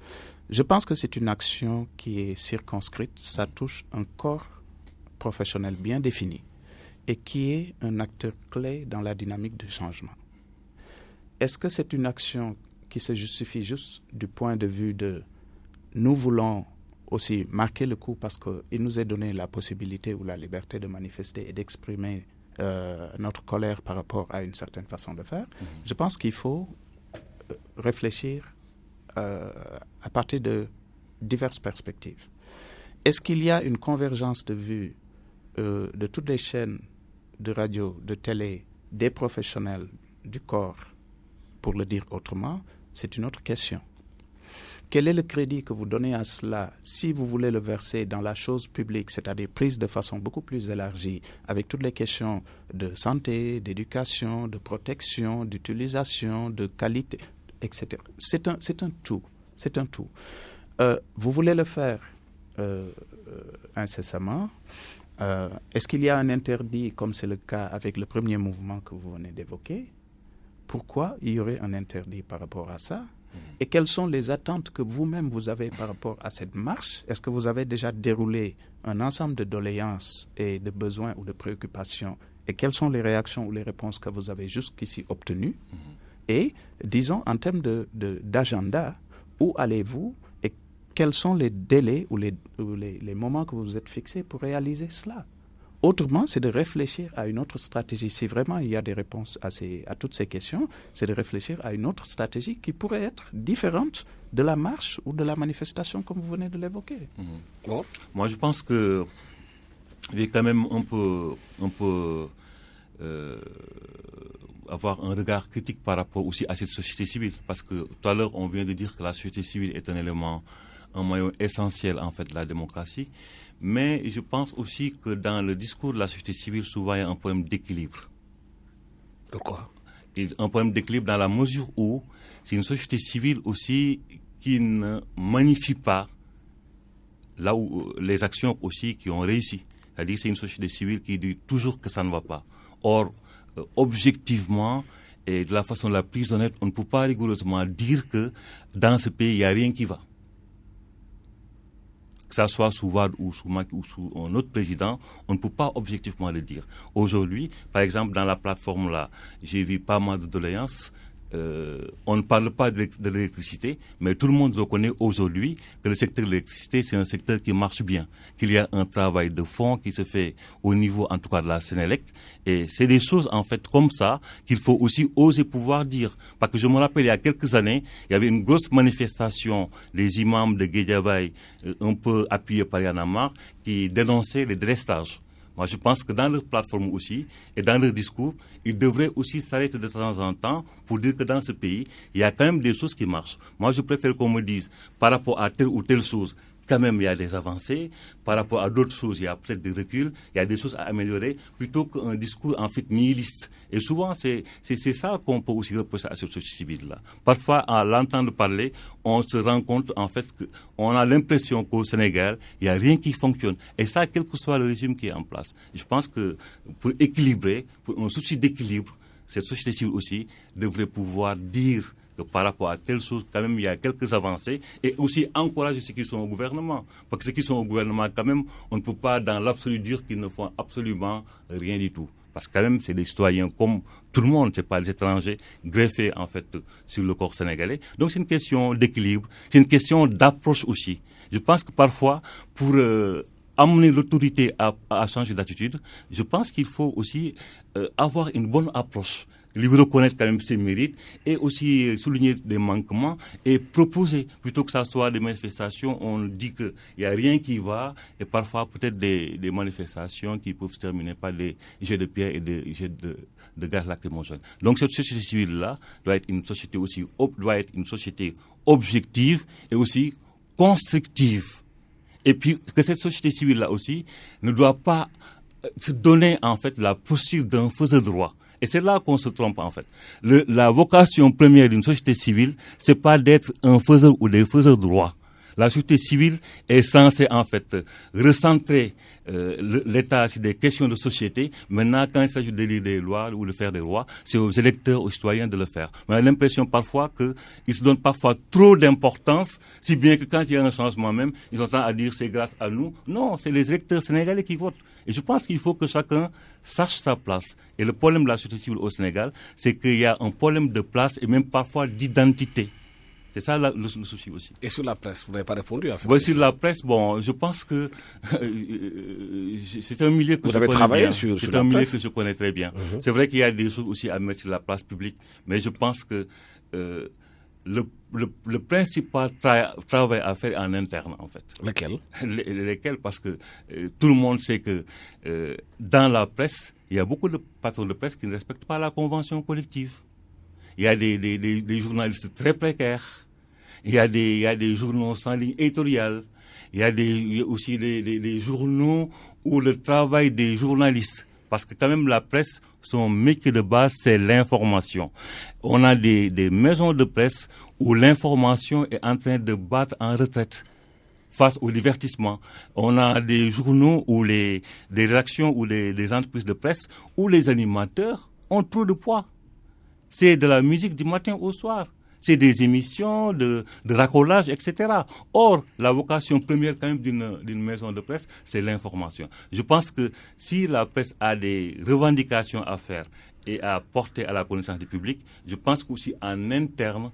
je pense que c'est une action qui est circonscrite, ça touche un corps professionnel bien défini et qui est un acteur clé dans la dynamique de changement. Est-ce que c'est une action qui se justifie juste du point de vue de nous voulons aussi marquer le coup parce qu'il nous est donné la possibilité ou la liberté de manifester et d'exprimer notre colère par rapport à une certaine façon de faire? Je pense qu'il faut réfléchir à partir de diverses perspectives. Est-ce qu'il y a une convergence de vues de toutes les chaînes de radio, de télé, des professionnels du corps, pour le dire autrement? C'est une autre question. Quel est le crédit que vous donnez à cela si vous voulez le verser dans la chose publique, c'est-à-dire prise de façon beaucoup plus élargie, avec toutes les questions de santé, d'éducation, de protection, d'utilisation, de qualité, etc. C'est un tout. Vous voulez le faire incessamment. Est-ce qu'il y a un interdit, comme c'est le cas avec le premier mouvement que vous venez d'évoquer? Pourquoi il y aurait un interdit par rapport à ça? Et quelles sont les attentes que vous-même vous avez par rapport à cette marche? Est-ce que vous avez déjà déroulé un ensemble de doléances et de besoins ou de préoccupations? Et quelles sont les réactions ou les réponses que vous avez jusqu'ici obtenues? Et, disons, en termes d'agenda, où allez-vous et quels sont les délais ou les moments que vous vous êtes fixés pour réaliser cela? Autrement, c'est de réfléchir à une autre stratégie. Si vraiment il y a des réponses à toutes ces questions, c'est de réfléchir à une autre stratégie qui pourrait être différente de la marche ou de la manifestation comme vous venez de l'évoquer. Bon. Moi, je pense que il est quand même un peu avoir un regard critique par rapport aussi à cette société civile. Parce que tout à l'heure, on vient de dire que la société civile est un élément, un maillon essentiel en fait de la démocratie. Mais je pense aussi que dans le discours de la société civile, souvent il y a un problème d'équilibre. De quoi? Un problème d'équilibre dans la mesure où c'est une société civile aussi qui ne magnifie pas là où les actions aussi qui ont réussi. C'est-à-dire c'est une société civile qui dit toujours que ça ne va pas. Or, objectivement et de la façon la plus honnête, on ne peut pas rigoureusement dire que dans ce pays, il n'y a rien qui va. Que ça soit sous Wade ou sous Macky ou sous un autre président, on ne peut pas objectivement le dire. Aujourd'hui, par exemple, dans la plateforme là, j'ai vu pas mal de doléances on ne parle pas de l'électricité, mais tout le monde reconnaît aujourd'hui que le secteur de l'électricité, c'est un secteur qui marche bien, qu'il y a un travail de fond qui se fait au niveau, en tout cas, de la Sénélec. Et c'est des choses, en fait, comme ça, qu'il faut aussi oser pouvoir dire. Parce que je me rappelle, il y a quelques années, il y avait une grosse manifestation des imams de Guédiawaye, un peu appuyés par Y'en a marre, qui dénonçaient les délestages. Moi, je pense que dans leur plateforme aussi et dans leur discours, ils devraient aussi s'arrêter de temps en temps pour dire que dans ce pays, il y a quand même des choses qui marchent. Moi, je préfère qu'on me dise par rapport à telle ou telle chose, quand même, il y a des avancées. Par rapport à d'autres choses, il y a peut-être des reculs, il y a des choses à améliorer, plutôt qu'un discours, en fait, nihiliste. Et souvent, c'est ça qu'on peut aussi reprocher à cette société civile-là. Parfois, à l'entendre parler, on se rend compte, en fait, qu'on a l'impression qu'au Sénégal, il n'y a rien qui fonctionne. Et ça, quel que soit le régime qui est en place. Je pense que pour équilibrer, pour un souci d'équilibre, cette société civile aussi devrait pouvoir dire que par rapport à telle chose, quand même, il y a quelques avancées, et aussi encourager ceux qui sont au gouvernement. Parce que ceux qui sont au gouvernement, quand même, on ne peut pas dans l'absolu dire qu'ils ne font absolument rien du tout. Parce que quand même, c'est des citoyens comme tout le monde, c'est pas des étrangers greffés, en fait, sur le corps sénégalais. Donc, c'est une question d'équilibre, c'est une question d'approche aussi. Je pense que parfois, pour amener l'autorité à changer d'attitude, je pense qu'il faut aussi avoir une bonne approche. Lui reconnaître quand même ses mérites et aussi souligner des manquements et proposer, plutôt que ça soit des manifestations, on dit qu'il n'y a rien qui va et parfois peut-être des manifestations qui peuvent se terminer par des jets de pierre et des jets de gaz lacrymogène. Donc cette société civile-là doit être une société objective et aussi constructive. Et puis que cette société civile-là aussi ne doit pas se donner en fait la posture d'un faiseur de droit. Et c'est là qu'on se trompe en fait. La vocation première d'une société civile, c'est pas d'être un faiseur ou des faiseurs de droit. La société civile est censée en fait recentrer l'État sur des questions de société. Maintenant, quand il s'agit de lire des lois ou de faire des lois, c'est aux électeurs, aux citoyens de le faire. On a l'impression parfois qu'ils se donnent parfois trop d'importance, si bien que quand il y a un changement même, ils ont tendance à dire c'est grâce à nous. Non, c'est les électeurs sénégalais qui votent. Et je pense qu'il faut que chacun sache sa place. Et le problème de la société civile au Sénégal, c'est qu'il y a un problème de place et même parfois d'identité. C'est ça le souci aussi. Et sur la presse, vous n'avez pas répondu à ça. Sur la presse, je pense que c'est un milieu que vous avez travaillé sur la presse. C'est un milieu que je connais très bien. C'est vrai qu'il y a des choses aussi à mettre sur la place publique, mais je pense que le principal travail à faire en interne, en fait. Lesquels? Lesquels, parce que tout le monde sait que dans la presse, il y a beaucoup de patrons de presse qui ne respectent pas la convention collective. Il y a des journalistes très précaires. Il y a des journaux sans ligne éditoriale. Il y a aussi des journaux où le travail des journalistes, parce que quand même la presse, son métier de base, c'est l'information. On a des maisons de presse où l'information est en train de battre en retraite face au divertissement. On a des journaux où des rédactions ou des entreprises de presse où les animateurs ont trop de poids. C'est de la musique du matin au soir. C'est des émissions de racolage, etc. Or, la vocation première quand même d'une maison de presse, c'est l'information. Je pense que si la presse a des revendications à faire et à porter à la connaissance du public, je pense qu'aussi en interne,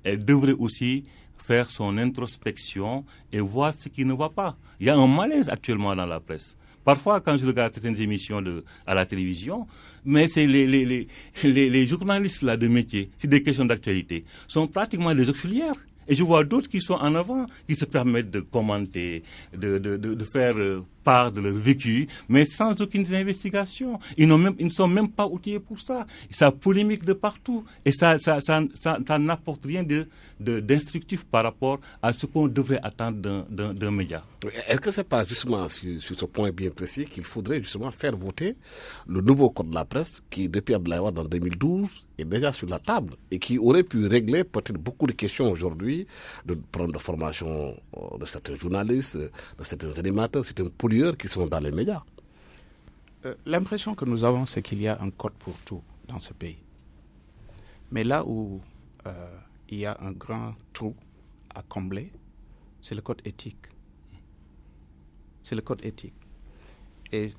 elle devrait aussi faire son introspection et voir ce qui ne va pas. Il y a un malaise actuellement dans la presse. Parfois, quand je regarde certaines émissions à la télévision, mais c'est les journalistes là de métier, c'est des questions d'actualité, sont pratiquement des auxiliaires. Et je vois d'autres qui sont en avant, qui se permettent de commenter, de faire part de leur vécu, mais sans aucune investigation. Ils ne sont même pas outillés pour ça. Ça polémique de partout. Et ça n'apporte rien d'instructif par rapport à ce qu'on devrait attendre d'un média. Est-ce que ce n'est pas justement sur ce point bien précis qu'il faudrait justement faire voter le nouveau code de la presse qui, depuis Abdoulaye Wade en 2012, est déjà sur la table et qui aurait pu régler peut-être beaucoup de questions aujourd'hui, de prendre de formation de certains journalistes, de certains animateurs, certains pollueurs qui sont dans les médias. L'impression que nous avons, c'est qu'il y a un code pour tout dans ce pays. Mais là où il y a un grand trou à combler, c'est le code éthique. C'est le code éthique. Et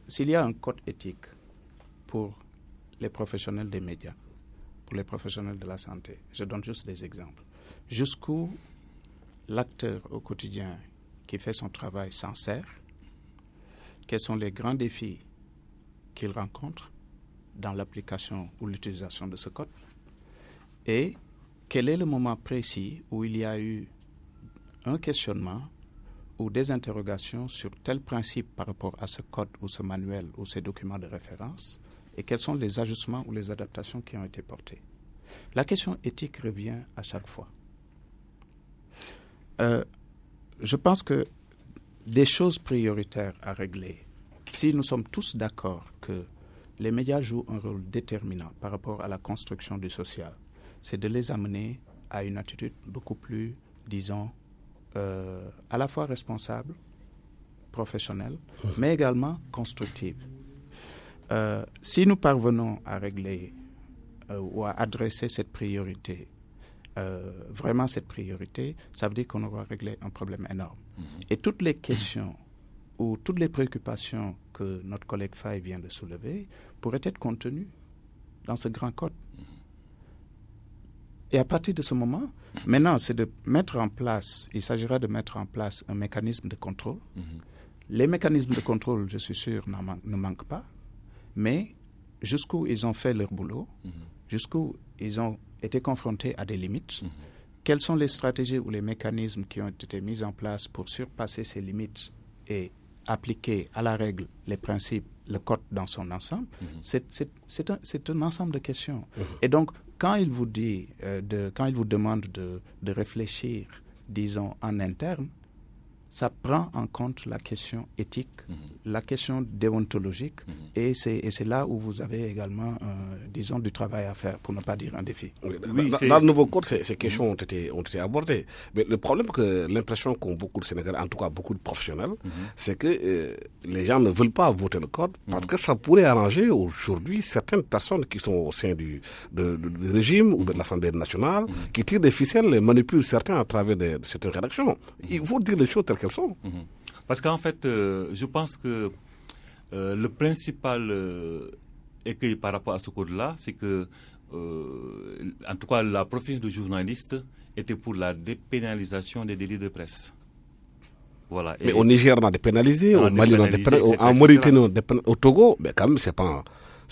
s'il y a un code éthique pour les professionnels des médias, pour les professionnels de la santé. Je donne juste des exemples. Jusqu'où l'acteur au quotidien qui fait son travail s'en sert, quels sont les grands défis qu'il rencontre dans l'application ou l'utilisation de ce code, et quel est le moment précis où il y a eu un questionnement ou des interrogations sur tel principe par rapport à ce code ou ce manuel ou ces documents de référence, et quels sont les ajustements ou les adaptations qui ont été portés. La question éthique revient à chaque fois. Je pense que des choses prioritaires à régler, si nous sommes tous d'accord que les médias jouent un rôle déterminant par rapport à la construction du social, c'est de les amener à une attitude beaucoup plus, disons, à la fois responsable, professionnelle, mais également constructive. Si nous parvenons à régler ou à adresser cette priorité, vraiment cette priorité, ça veut dire qu'on aura réglé un problème énorme. Et toutes les questions ou toutes les préoccupations que notre collègue Faye vient de soulever pourraient être contenues dans ce grand code. Et à partir de ce moment, maintenant, c'est de mettre en place, il s'agira de mettre en place un mécanisme de contrôle. Les mécanismes de contrôle, je suis sûr, ne manquent pas, mais jusqu'où ils ont fait leur boulot, jusqu'où ils ont été confrontés à des limites, quelles sont les stratégies ou les mécanismes qui ont été mis en place pour surpasser ces limites et appliquer à la règle les principes, le code dans son ensemble, c'est un ensemble de questions. Et donc, quand il vous dit, quand il vous demande de réfléchir, disons, en interne, ça prend en compte la question éthique, la question déontologique, et c'est là où vous avez également, disons, du travail à faire, pour ne pas dire un défi. Oui, dans le nouveau code, ces questions ont été abordées. Mais le problème, l'impression qu'ont beaucoup de Sénégalais, en tout cas beaucoup de professionnels, c'est que les gens ne veulent pas voter le code parce que ça pourrait arranger aujourd'hui certaines personnes qui sont au sein du régime ou de l'Assemblée nationale, qui tirent des ficelles et manipulent certains à travers certaines rédactions. Il faut dire les choses telles qu'elles sont. Parce qu'en fait, je pense que le principal écueil par rapport à ce code-là, c'est que, en tout cas, la profession de journaliste était pour la dépénalisation des délits de presse. Voilà. Mais au Niger, on a dépénalisé, au Mali, on a dépénalisé, en Mauritanie, au Togo, mais quand même, c'est pas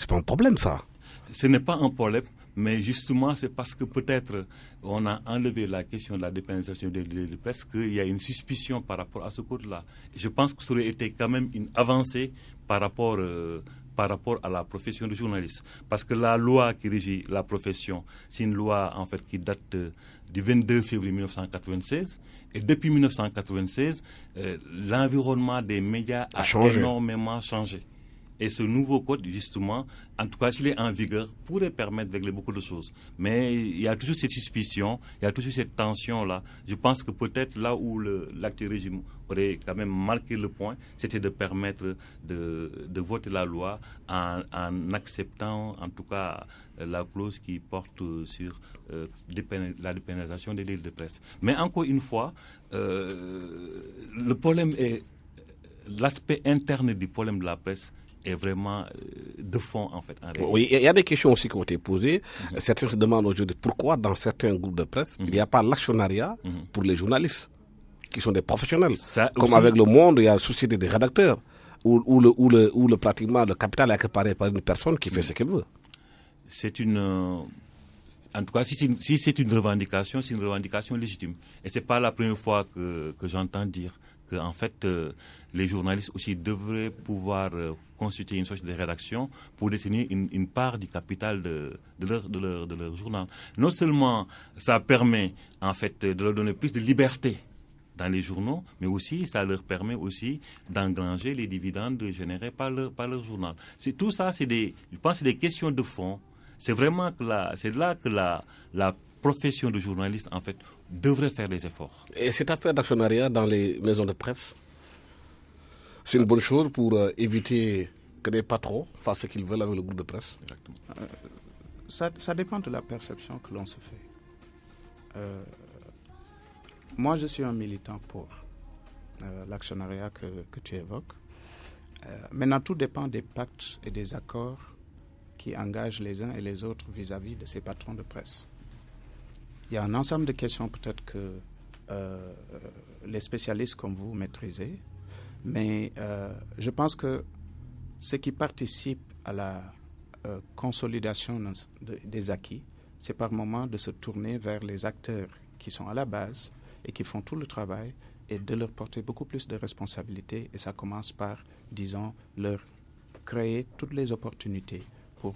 un problème, ça. Ce n'est pas un problème, mais justement, c'est parce que peut-être on a enlevé la question de la dépénalisation des délits de presse qu'il y a une suspicion par rapport à ce code-là. Et je pense que ça aurait été quand même une avancée par rapport à la profession de journaliste. Parce que la loi qui régit la profession, c'est une loi en fait qui date du 22 février 1996. Et depuis 1996, l'environnement des médias a énormément changé. Et ce nouveau code, justement, en tout cas, s'il est en vigueur, pourrait permettre de régler beaucoup de choses. Mais il y a toujours cette suspicion, il y a toujours cette tension-là. Je pense que peut-être là où l'actuel régime aurait quand même marqué le point, c'était de permettre de voter la loi en acceptant, en tout cas, la clause qui porte sur la dépénalisation des délits de presse. Mais encore une fois, le problème est l'aspect interne du problème de la presse est vraiment de fond, en fait. Oui, il y a des questions aussi qui ont été posées. Certains se demandent aujourd'hui pourquoi dans certains groupes de presse, il n'y a pas l'actionnariat pour les journalistes, qui sont des professionnels. Comme avec Le Monde, il y a la société des rédacteurs, où pratiquement le capital est accaparé par une personne qui fait ce qu'elle veut. C'est une... En tout cas, si c'est une revendication, c'est une revendication légitime. Et ce n'est pas la première fois que j'entends dire qu'en fait, les journalistes aussi devraient pouvoir constituer une sorte de rédaction pour détenir une part du capital de leur journal. Non seulement ça permet en fait de leur donner plus de liberté dans les journaux, mais aussi ça leur permet aussi d'engranger les dividendes générés par leur journal. Tout ça, je pense que c'est des questions de fond. C'est vraiment c'est là que la profession de journaliste, en fait, devrait faire des efforts. Et cette affaire d'actionnariat dans les maisons de presse, c'est une bonne chose pour éviter que les patrons fassent ce qu'ils veulent avec le groupe de presse? Exactement. Ça dépend de la perception que l'on se fait. Moi, je suis un militant pour l'actionnariat que tu évoques. Maintenant, tout dépend des pactes et des accords qui engage les uns et les autres vis-à-vis de ces patrons de presse. Il y a un ensemble de questions peut-être que les spécialistes comme vous maîtrisez, mais je pense que ce qui participe à la consolidation des acquis, c'est par moment de se tourner vers les acteurs qui sont à la base et qui font tout le travail et de leur porter beaucoup plus de responsabilités. Et ça commence par, disons, leur créer toutes les opportunités pour,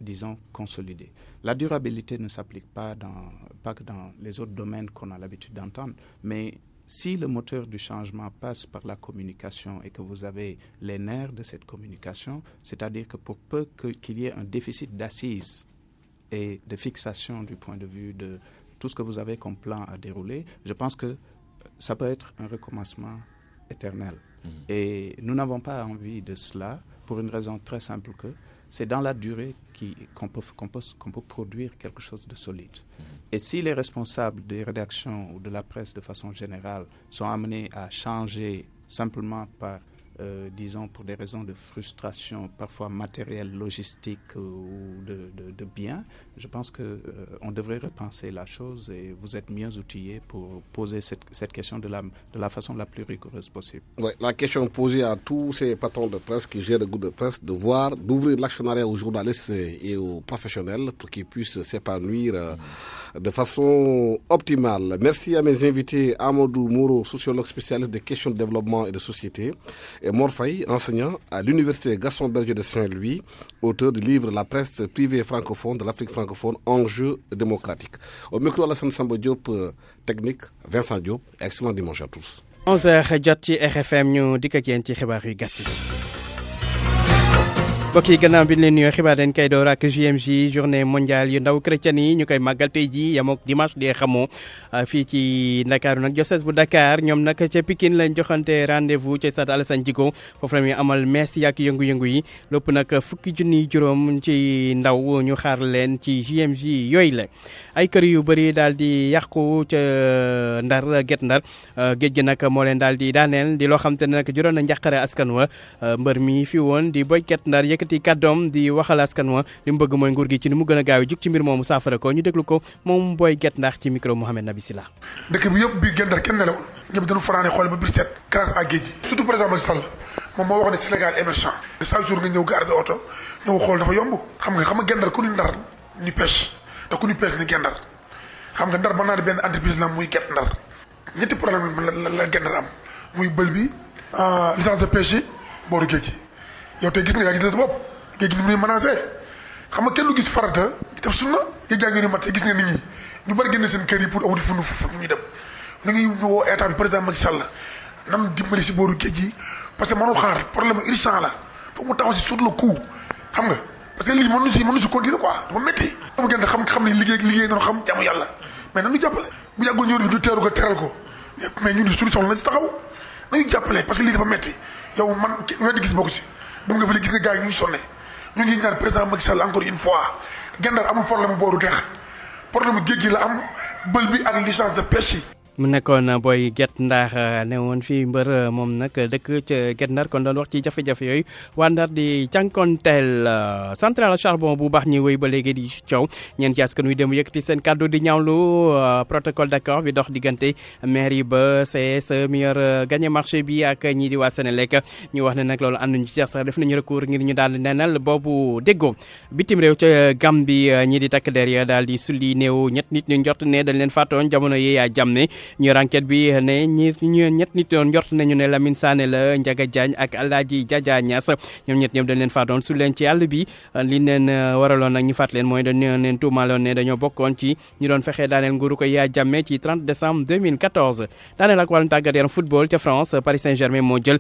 disons, consolider. La durabilité ne s'applique pas que dans les autres domaines qu'on a l'habitude d'entendre, mais si le moteur du changement passe par la communication et que vous avez les nerfs de cette communication, c'est-à-dire que pour peu qu'il y ait un déficit d'assises et de fixation du point de vue de tout ce que vous avez comme plan à dérouler, je pense que ça peut être un recommencement éternel. Et nous n'avons pas envie de cela pour une raison très simple que c'est dans la durée qu'on peut produire quelque chose de solide. Et si les responsables des rédactions ou de la presse de façon générale sont amenés à changer simplement par, disons, pour des raisons de frustration, parfois matérielle, logistique ou de biens, je pense qu'on devrait repenser la chose et vous êtes mieux outillés pour poser cette question de la façon la plus rigoureuse possible. Ouais, la question posée à tous ces patrons de presse qui gèrent le groupe de presse, d'ouvrir l'actionnariat aux journalistes et aux professionnels pour qu'ils puissent s'épanouir de façon optimale. Merci à mes invités, Amadou Moreau, sociologue spécialiste des questions de développement et de société, et Mor Faye, enseignant à l'université Gaston Berger de Saint-Louis, auteur du livre La presse privée francophone de l'Afrique francophone, enjeux démocratiques. Au micro, Alassane Samba Diop, technique, Vincent Diop. Excellent dimanche à tous. 11h jot ci RFM ñu dikk ak yéen ci xibaar yu gàtt yi. mbokk yi gannaaw bi ñu leen nuyoo xibaar dañ koy door ak JMJ journée mondiale yu ndaw chrétien yi ñu koy màggal tey jii yamook dimanche di xamoo fii ci Ndakaaru nag diocèse bu Dakar ñoom nag ca Pikine lañ joxante rendez-vous ca stade Alassane Djigo foofu la ñuy amal messe yak yëngu-yëngu yi lépp nag fukki junni juróom ci ndaw ñu xaar leen ci JMJ yooyu la ay kër yu bëri daal di yàqu ca Ndar Guet Ndar géej gi nag moo leen daal di daaneel di loo xam te ne nag juróon na njàqare askan wa mbër mi fi woon di Boy Guet Ndar yëkkati kàddoom di waxal askan wa li mu bëgg mooy nguur gi ci ni mu gën a gaaw jug ci mbir moomu saafara ko ñu déglu ko moom Boy Guet Ndar ci micro Mohamed Nabi Silla. dëkk bi yëpp bi Guet Ndar kenn nelawul ñëpp dañu fanaane xool ba biir set grâce à géej gi surtout président Macky Sall moom moo wax ne Sénégal émergent chaque jour nga ñëw garde oto ñëw xool dafa yomb xam nga Guet Ndar ku ni Ndar ni pêche te ku ni pêche ni Guet Ndar xam nga Ndar mën naa di benn entreprise la muy Guet Ndar ñetti problème la Guet Ndar am muy bël bi licence de pêche yi booru géej gi yow tey gis nga yaa gis la sa bopp géej gi ni muy menacé xam nga kenn du gis farata di def sunna géej gaa ngi ni mat gis nga nit ñi ñu bari génne seen kër yi pour amuti fu ñuy dem ñu ngi woo état bi président Macky Sall nan dimbali si booru géej gi parce que mënul xaar problème urgent la foog mu taxaw si sur le coup xam nga parce que lii mënuñu si continuer quoi dafa métti dama gën a xam ne liggéey nañu xam jaamu yàlla mais nañu jàppale bu yàggul ñëw ñu teeru ko teral ko mais ñun suñu soxla na si taxaw nañu jàppale parce que lii dafa métti yow man weddi gis bokku si dama nga fi gis nga gars yi ñu sonne ñu ngi ñaan président Macky Sall encore une fois Guet Ndar amul problème booru dex problème géej gi la am bël bi ak licence de pêche yi. mu nekkoon Boy Guet Ndar ne woon fii mbër moom nag dëkk ca Guet Ndar kon doon wax ci jafe-jafe yooyu waa Ndar di jànkonteel centrale charbon bu baax ñi wéy ba léegi di coow ñeen ci askan wi dem yëkkati seen kàddu di ñaawlu protocole d'accord bi dox diggante mairie ba CS mi yor gagné marché bi ak ñii di waa Sénélec ñu wax ne nag loolu ànduñu ci sax def nañu recours ngir ñu daal di nenal boobu déggoo bitim réew ca Gambie ñii di takk der ya daal di sulli néew ñett nit ñu njort ne dañ leen faatoon jamono Yaya Jammeh ñu enquête bi ne ñett nit yoon njort nañu ne Lamine Sané la Ndiaga Diagne ak Alaaji Jaja Niass ñoom ñett ñoom dañ leen faatoon su leen ci àll bi li leen waraloon nag ñu faat leen mooy dañ leen tuumaaloon ne dañoo bokkoon ci ñu doon fexe daaneel nguuru ko Yaya Jammeh ci 30 décembre 2014 daaneel ak wàllum tàggat yaram football ca France Paris Saint-Germain moo jël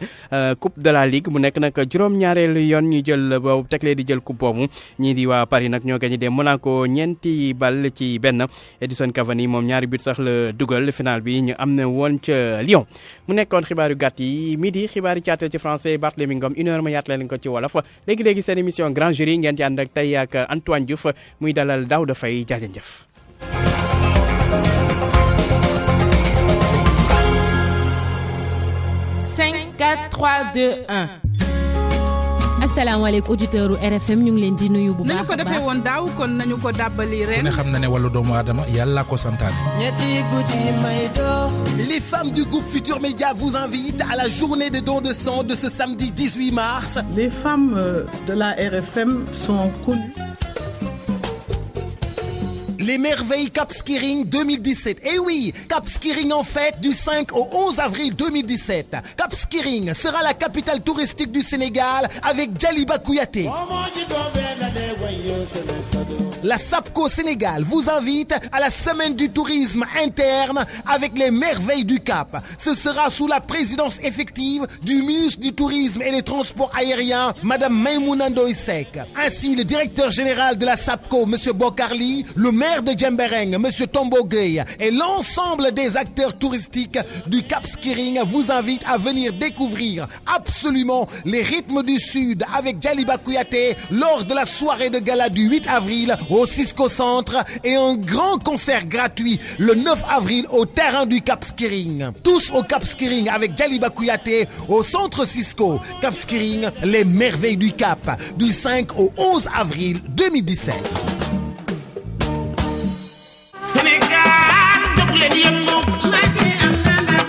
coupe de la Ligue mu nekk nag juróom-ñaareelu yoon ñu jël boobu teglee di jël coupe boobu ñii di waa Paris nag ñoo gagné de Monaco ñeenti bal ci benn Edison Cavani moom ñaari but sax la dugal final bi ñu am na woon ca Lyon mu nekkoon xibaar yu gàtt yi midi xibaar yi caatal ci français Barthélémy Ngom 1 heure ma yaat leen ko ci wolof léegi-léegi seen émission Grand Jury ngeen ci ànd ak tey ak Antoine Diouf muy dalal Daouda Faye jaajëf. Cinq, 4, 3, 2, 1. asalaamaaleykum auditeurs RFM ñu ngi leen di nuyu bu baax. nañu ko defee woon daaw kon nañu ko dàbbali ren. ne xam na ne wàllu doomu aadama yàlla ko santaane. Les femmes du groupe Futur Média vous invitent à la journée de don de sang de ce samedi 18 mars. Les femmes de la RFM sont connues. Les merveilles Cap Skirring 2017. Eh oui, Cap Skirring en fête du 5 au 11 avril 2017. Cap Skirring sera la capitale touristique du Sénégal avec Djaliba Kouyaté. La SAPCO Sénégal vous invite à la semaine du tourisme interne avec les merveilles du Cap. Ce sera sous la présidence effective du ministre du Tourisme et des Transports aériens, Madame Maïmouna Ndoye Seck. Ainsi, le directeur général de la SAPCO, Monsieur Bokarli, le maire de Djembereng, Monsieur Tombo Gueye, et l'ensemble des acteurs touristiques du Cap Skirring vous invitent à venir découvrir absolument les rythmes du Sud avec Djaliba Kouyaté lors de la soirée de gala du 8 avril au Cisco Centre et un grand concert gratuit le 9 avril au terrain du Cap Skirring. Tous au Cap Skirring avec Djaliba Kouyaté au centre Cisco. Cap Skirring, les merveilles du Cap, du 5 au 11 avril 2017.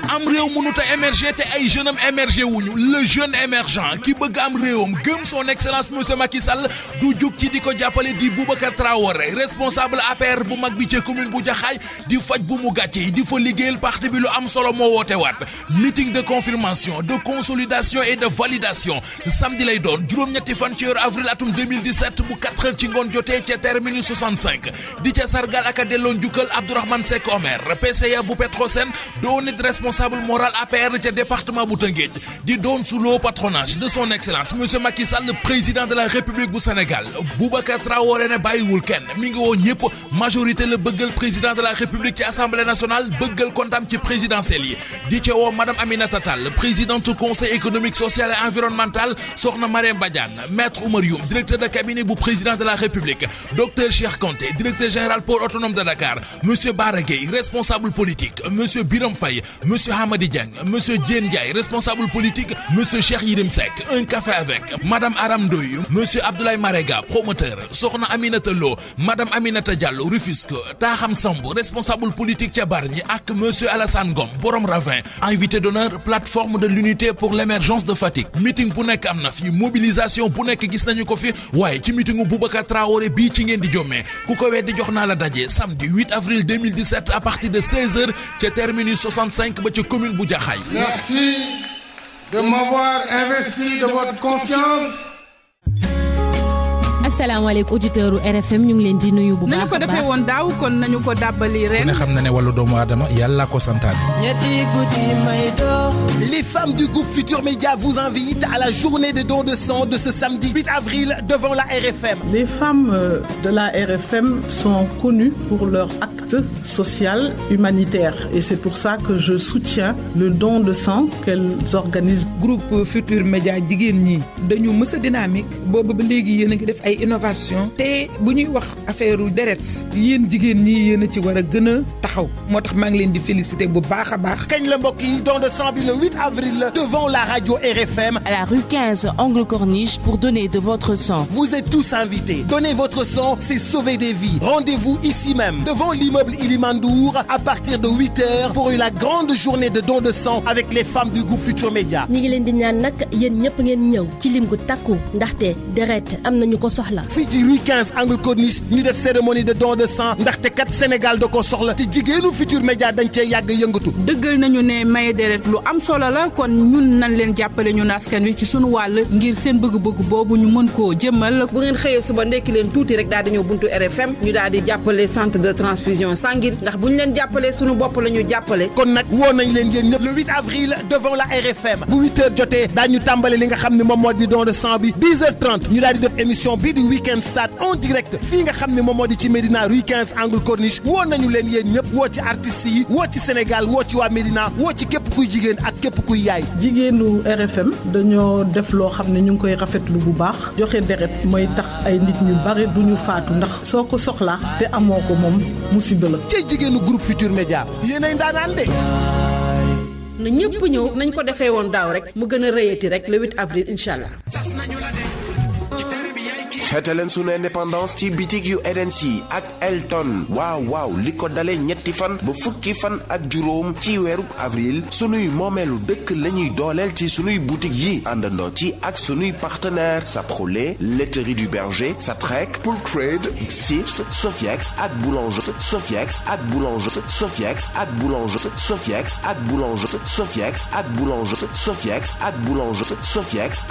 am réew mënut a émerger te ay jeunes am émerger wuñu le jeune émergent ki bëgg am réewam gëm son excellence monsieur Macky Sall du jug ci di ko jàppale di Boubacar Traoré responsable APR bu mag bi ci commune bu Jaxaay di faj bu mu gàcce yi di fa liggéeyal parti bi lu am solo moo woote waat meeting de confirmation de consolidation et de validation samedi lay doon juróom-ñetti fan ci weeru avril atum 2017 bu 4 heures ci ngoon jotee ca terminus 65 di ca sargal ak a delloo njukkal Abdourahmane Seck Omer PCA bu Petrosen doon nit responsable moral APR ca département bu Tëngéej di doon sous le patronage de son excellence monsieur Macky Sall le président de la République bu Sénégal Boubacar Traoré ne bàyyiwul kenn mi ngi woo ñëpp majorité la bëggal président de la République ci assemblée nationale bëggal kontam ci présidentielle yi di ca woo madame Aminata Tall présidente conseil économique social et environnemental soxna Mariam Badiane maître Oumar Youm directeur de cabinet bu président de la République docteur Cheikh Kanté directeur général port autonome de Dakar monsieur Bara Gueye responsable politique monsieur Biram Faye monsieur Hamadi Dieng, monsieur Diène Ndiaye, responsable politique, monsieur Cheikh Yirim Seck, un café avec, madame Aram Ndoye, monsieur Abdoulaye Marega, promoteur, soxna Aminata Lo, madame Aminata Diallo, Rufisque, Taham Sambo, responsable politique ca Bargny ak monsieur Alassane Ngom, borom Ravin, invité d'honneur, plateforme de l'unité pour l'émergence de Fatick. Meeting bu nekk am na fi, mobilisation bu nekk gis nañu ko fi, waaye ci meetingu Boubacar Traoré bii ci ngeen di jommee ku ko weddi jox naa la daje samedi 8 avril 2017 à partir de 16h ca terminus 65 ba ca commune bu Jaxaay. Merci de m'avoir investi de votre confiance. asalaamaaleykum auditeurs RFM ñu ngi leen di nuyu bu baax. nañu ko defee woon daaw kon nañu ko dàbbali ren. ne xam na ne wàllu doomu aadama yàlla ko santaane. Les femmes du groupe Futur Média vous invitent à la journée de don de sang de ce samedi 8 avril devant la RFM. Les femmes de la RFM sont connues pour leur acte social humanitaire et c'est pour ça que je soutiens le don de sang qu'elles organisent. Groupe Futur Média jigéen ñi dañu mës a dynamique boobu ba léegi yéen a ngi def ay innovation te bu ñuy wax affaire deret yéen jigéen ñi yéen a ci war a gën a taxaw moo tax maa ngi leen di féliciter bu baax a baax. kañ la mbokk yi don de sang bi le 8 avril devant la radio RFM à la rue 15 angle Corniche pour donner de votre sang. Vous êtes tous invités. Donnez votre sang, c'est sauver des vies. Rendez-vous ici même devant l'immeuble Ilimandour à partir de 8h pour la grande journée de don de sang avec les femmes du groupe Futur Média. ñi ngi leen di ñaan nag yéen ñëpp ngeen ñëw ci lim gu takku ndaxte deret am nañu ko soxla. fii ci rue 15 angle Corniche ñu def cérémonie de don de sang ndaxte kat Sénégal da ko soxla te jigéenu Futur Média dañ cee yàgg yëngatu. dëggal nañu ne maye deret lu am solo la kon ñun nañ leen jàppale ñun askan wi ci sunu wàll ngir seen bëgg-bëgg boobu ñu mën koo jëmmal. bu ngeen xëyee suba ndekki leen tuuti rek daal di ñëw buntu RFM ñu daal di jàppale centre de transfusion sanguine ndax bu ñu leen jàppalee sunu bopp la ñu jàppale. kon nag woo nañ leen yéen ñëpp le 8 avril devant la RFM bu 8h jotee daañu tàmbale li nga xam ne moom moo di don de sang bi 10h30 ñu daal di def émission bii di Weekend Start en direct fii nga xam ne moom moo di ci Médina rue 15 angle Corniche woo nañu leen yéen ñëpp woo ci artistes yi woo ci Sénégal woo ci waa Médina woo ci képp kuy jigéen ak képp kuy yaay. jigéenu RFM dañoo def loo xam ne ñu ngi koy rafetlu bu baax joxe deret mooy tax ay nit ñu bari du ñu faatu ndax soo ko soxlaa te amoo ko moom musiba la. ci jigéenu groupe Futur Média yéenay ndaanaan de. na ñëpp ñëw nañ ko defee woon daaw rek mu gën a rëyati rek le 8 avril incha allah. fête leen sunu indépendance ci bitig yu EDENSI ak Elton waaw li ko dale ñetti fan ba fukki fan ak juróom ci weeru avril sunuy moomeelu dëkk lañuy dooleel ci sunuy boutique yi àndandoo ci ak sunuy partenaire Saprolé, Laiterie du Berger, Satrec, Pool Trade, Sips, Sofiex ak Boulanger, Sofiex ak Boulanger, Sofiex ak Boulanger, Sofiex ak Boulanger, Sofiex ak Boulanger, Sofiex ak Boulanger, Sofiex